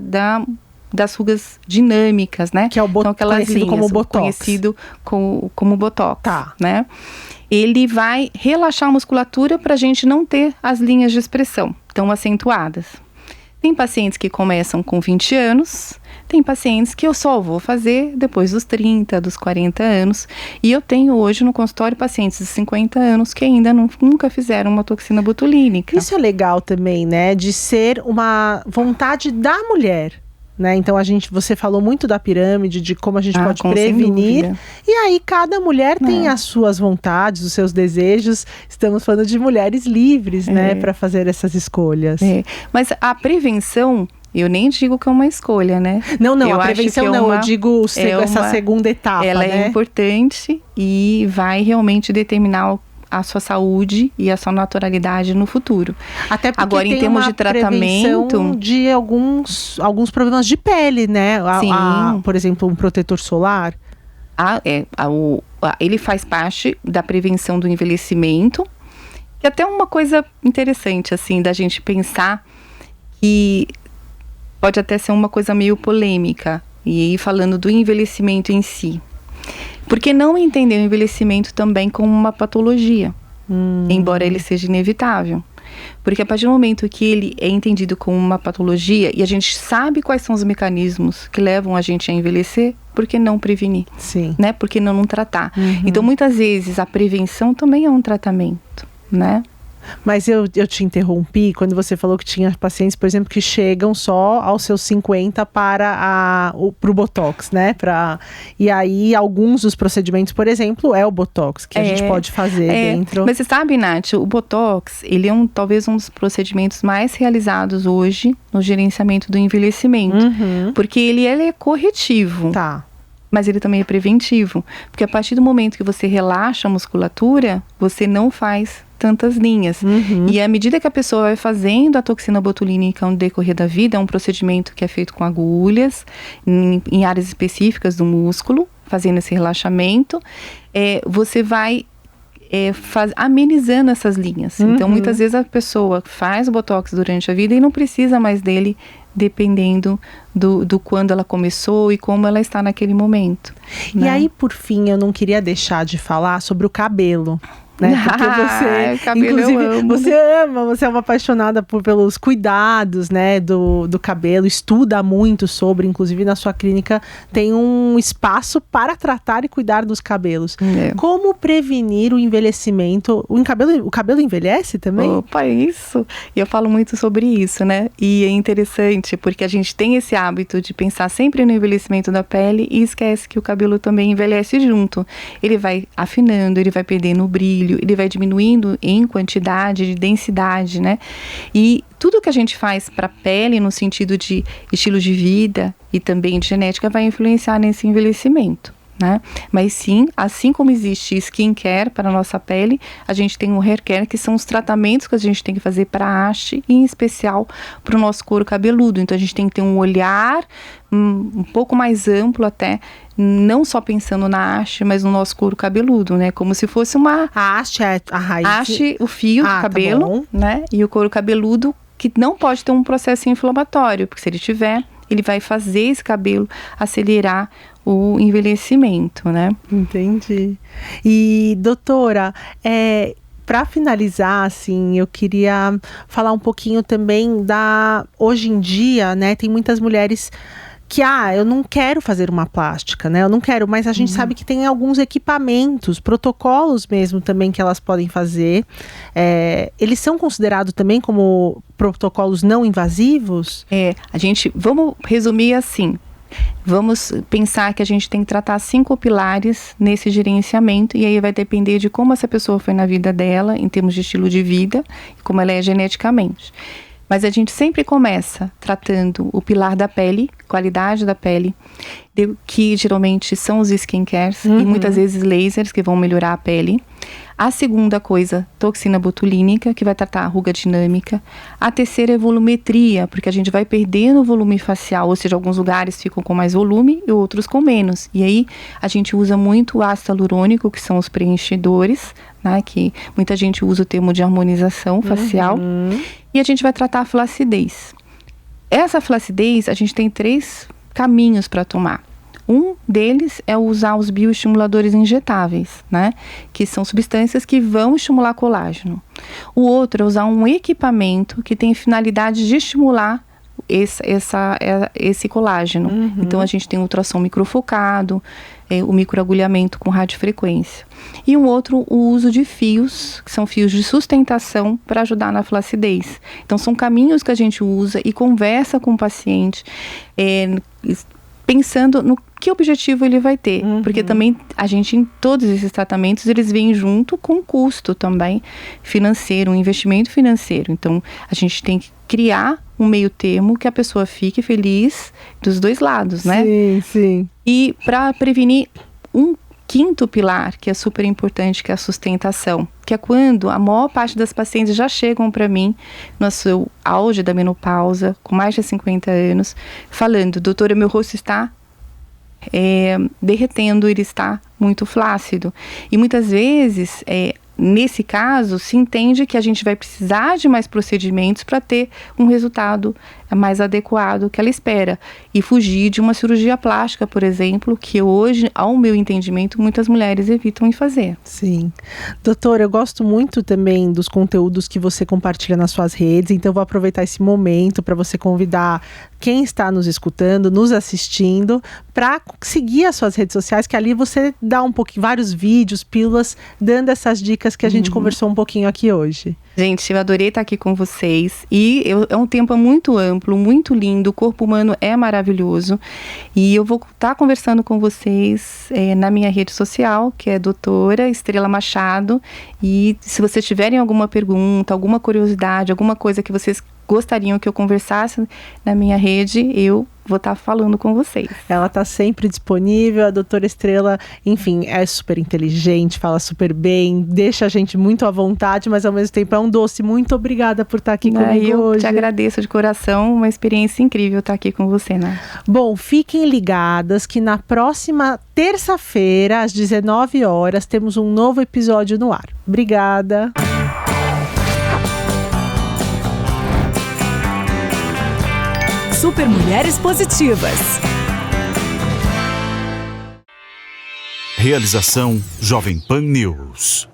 das rugas dinâmicas, né? Que é o conhecido como Botox. Conhecido como Botox, tá, né? Ele vai relaxar a musculatura para a gente não ter as linhas de expressão tão acentuadas. Tem pacientes que começam com 20 anos, tem pacientes que eu só vou fazer depois dos 30, dos 40 anos. E eu tenho hoje no consultório pacientes de 50 anos que ainda nunca fizeram uma toxina botulínica. Isso é legal também, né? De ser uma vontade da mulher, né? Então você falou muito da pirâmide, de como a gente pode prevenir. E aí cada mulher tem as suas vontades, os seus desejos. Estamos falando de mulheres livres, né? Para fazer essas escolhas. Mas a prevenção, eu nem digo que é uma escolha, né? Não, a prevenção não, eu digo essa segunda etapa, ela né? É importante e vai realmente determinar a sua saúde e a sua naturalidade no futuro. Até porque agora, tem em termos uma de tratamento de alguns problemas de pele, né? Por exemplo, um protetor solar. Ele faz parte da prevenção do envelhecimento. E até uma coisa interessante, assim, da gente pensar que pode até ser uma coisa meio polêmica, e aí falando do envelhecimento em si. Porque não entender o envelhecimento também como uma patologia, embora ele seja inevitável. Porque a partir do momento que ele é entendido como uma patologia e a gente sabe quais são os mecanismos que levam a gente a envelhecer, por que não prevenir? Sim. Né? Por que não tratar? Então, muitas vezes, a prevenção também é um tratamento, né? Mas eu te interrompi quando você falou que tinha pacientes, por exemplo, que chegam só aos seus 50 para o Botox, né? E aí, alguns dos procedimentos, por exemplo, é o Botox, que a gente pode fazer dentro. Mas você sabe, Nath, o Botox, ele é talvez um dos procedimentos mais realizados hoje no gerenciamento do envelhecimento. Porque ele é corretivo. Tá. Mas ele também é preventivo. Porque a partir do momento que você relaxa a musculatura, você não faz tantas linhas. E à medida que a pessoa vai fazendo a toxina botulínica no decorrer da vida, é um procedimento que é feito com agulhas, em áreas específicas do músculo, fazendo esse relaxamento, você vai amenizando essas linhas. Então, muitas vezes a pessoa faz o Botox durante a vida e não precisa mais dele, dependendo do quando ela começou e como ela está naquele momento. E aí, por fim, eu não queria deixar de falar sobre o cabelo. Né? Porque você, inclusive, você é uma apaixonada pelos cuidados, né, do cabelo, estuda muito sobre, inclusive na sua clínica tem um espaço para tratar e cuidar dos cabelos. Como prevenir o envelhecimento? O cabelo envelhece também? Opa, isso! E eu falo muito sobre isso, né? E é interessante porque a gente tem esse hábito de pensar sempre no envelhecimento da pele e esquece que o cabelo também envelhece junto. Ele vai afinando, ele vai perdendo o brilho, ele vai diminuindo em quantidade, de densidade, né? E tudo que a gente faz para a pele, no sentido de estilo de vida e também de genética, vai influenciar nesse envelhecimento, né? Mas sim, assim como existe skincare para a nossa pele, a gente tem o hair care, que são os tratamentos que a gente tem que fazer para a haste, e em especial para o nosso couro cabeludo. Então a gente tem que ter um olhar um pouco mais amplo até, não só pensando na haste, mas no nosso couro cabeludo, né? Como se fosse uma... A haste é a raiz? A haste, o fio do cabelo, tá, né? E o couro cabeludo, que não pode ter um processo inflamatório, porque se ele tiver, ele vai fazer esse cabelo acelerar o envelhecimento, né? Entendi. E, doutora, para finalizar, assim, eu queria falar um pouquinho também hoje em dia, né, tem muitas mulheres que, eu não quero fazer uma plástica, né, eu não quero, mas a gente sabe que tem alguns equipamentos, protocolos mesmo também que elas podem fazer. Eles são considerados também como protocolos não invasivos? Vamos resumir assim. Vamos pensar que a gente tem que tratar 5 pilares nesse gerenciamento, e aí vai depender de como essa pessoa foi na vida dela, em termos de estilo de vida, e como ela é geneticamente. Mas a gente sempre começa tratando o pilar da pele, qualidade da pele, que geralmente são os skincares, e muitas vezes lasers que vão melhorar a pele. A segunda coisa, toxina botulínica, que vai tratar a ruga dinâmica. A terceira é volumetria, porque a gente vai perdendo o volume facial, ou seja, alguns lugares ficam com mais volume e outros com menos. E aí a gente usa muito o ácido hialurônico, que são os preenchedores, né, que muita gente usa o termo de harmonização facial. E a gente vai tratar a flacidez. Essa flacidez, a gente tem 3 caminhos para tomar. Um deles é usar os bioestimuladores injetáveis, né? Que são substâncias que vão estimular colágeno. O outro é usar um equipamento que tem finalidade de estimular esse colágeno. Então a gente tem o ultrassom microfocado, o microagulhamento com radiofrequência. E um outro, o uso de fios, que são fios de sustentação para ajudar na flacidez. Então são caminhos que a gente usa e conversa com o paciente, pensando no que objetivo ele vai ter. Porque também a gente, em todos esses tratamentos, eles vêm junto com custo também financeiro, um investimento financeiro. Então a gente tem que criar um meio termo que a pessoa fique feliz dos dois lados, né? Sim, sim. E para prevenir um 5º pilar, que é super importante, que é a sustentação, que é quando a maior parte das pacientes já chegam para mim no seu auge da menopausa, com mais de 50 anos, falando: doutora, meu rosto está derretendo, ele está muito flácido. E muitas vezes, nesse caso, se entende que a gente vai precisar de mais procedimentos para ter um resultado mais adequado que ela espera. E fugir de uma cirurgia plástica, por exemplo, que hoje, ao meu entendimento, muitas mulheres evitam em fazer. Sim. Doutora, eu gosto muito também dos conteúdos que você compartilha nas suas redes, então eu vou aproveitar esse momento para você convidar quem está nos escutando, nos assistindo, para seguir as suas redes sociais, que ali você dá vários vídeos, pílulas, dando essas dicas que a gente conversou um pouquinho aqui hoje. Gente, eu adorei estar aqui com vocês e é um tema muito amplo, muito lindo, o corpo humano é maravilhoso e eu vou estar conversando com vocês na minha rede social, que é Doutora Estrela Machado, e se vocês tiverem alguma pergunta, alguma curiosidade, alguma coisa que vocês gostariam que eu conversasse na minha rede, eu vou estar falando com vocês. Ela está sempre disponível, a doutora Estrela, enfim, é super inteligente, fala super bem, deixa a gente muito à vontade, mas ao mesmo tempo é um doce. Muito obrigada por estar aqui comigo hoje. Eu te agradeço de coração, uma experiência incrível estar aqui com você, né? Bom, fiquem ligadas que na próxima terça-feira, às 19 horas, temos um novo episódio no ar. Obrigada! Super Mulheres Positivas. Realização Jovem Pan News.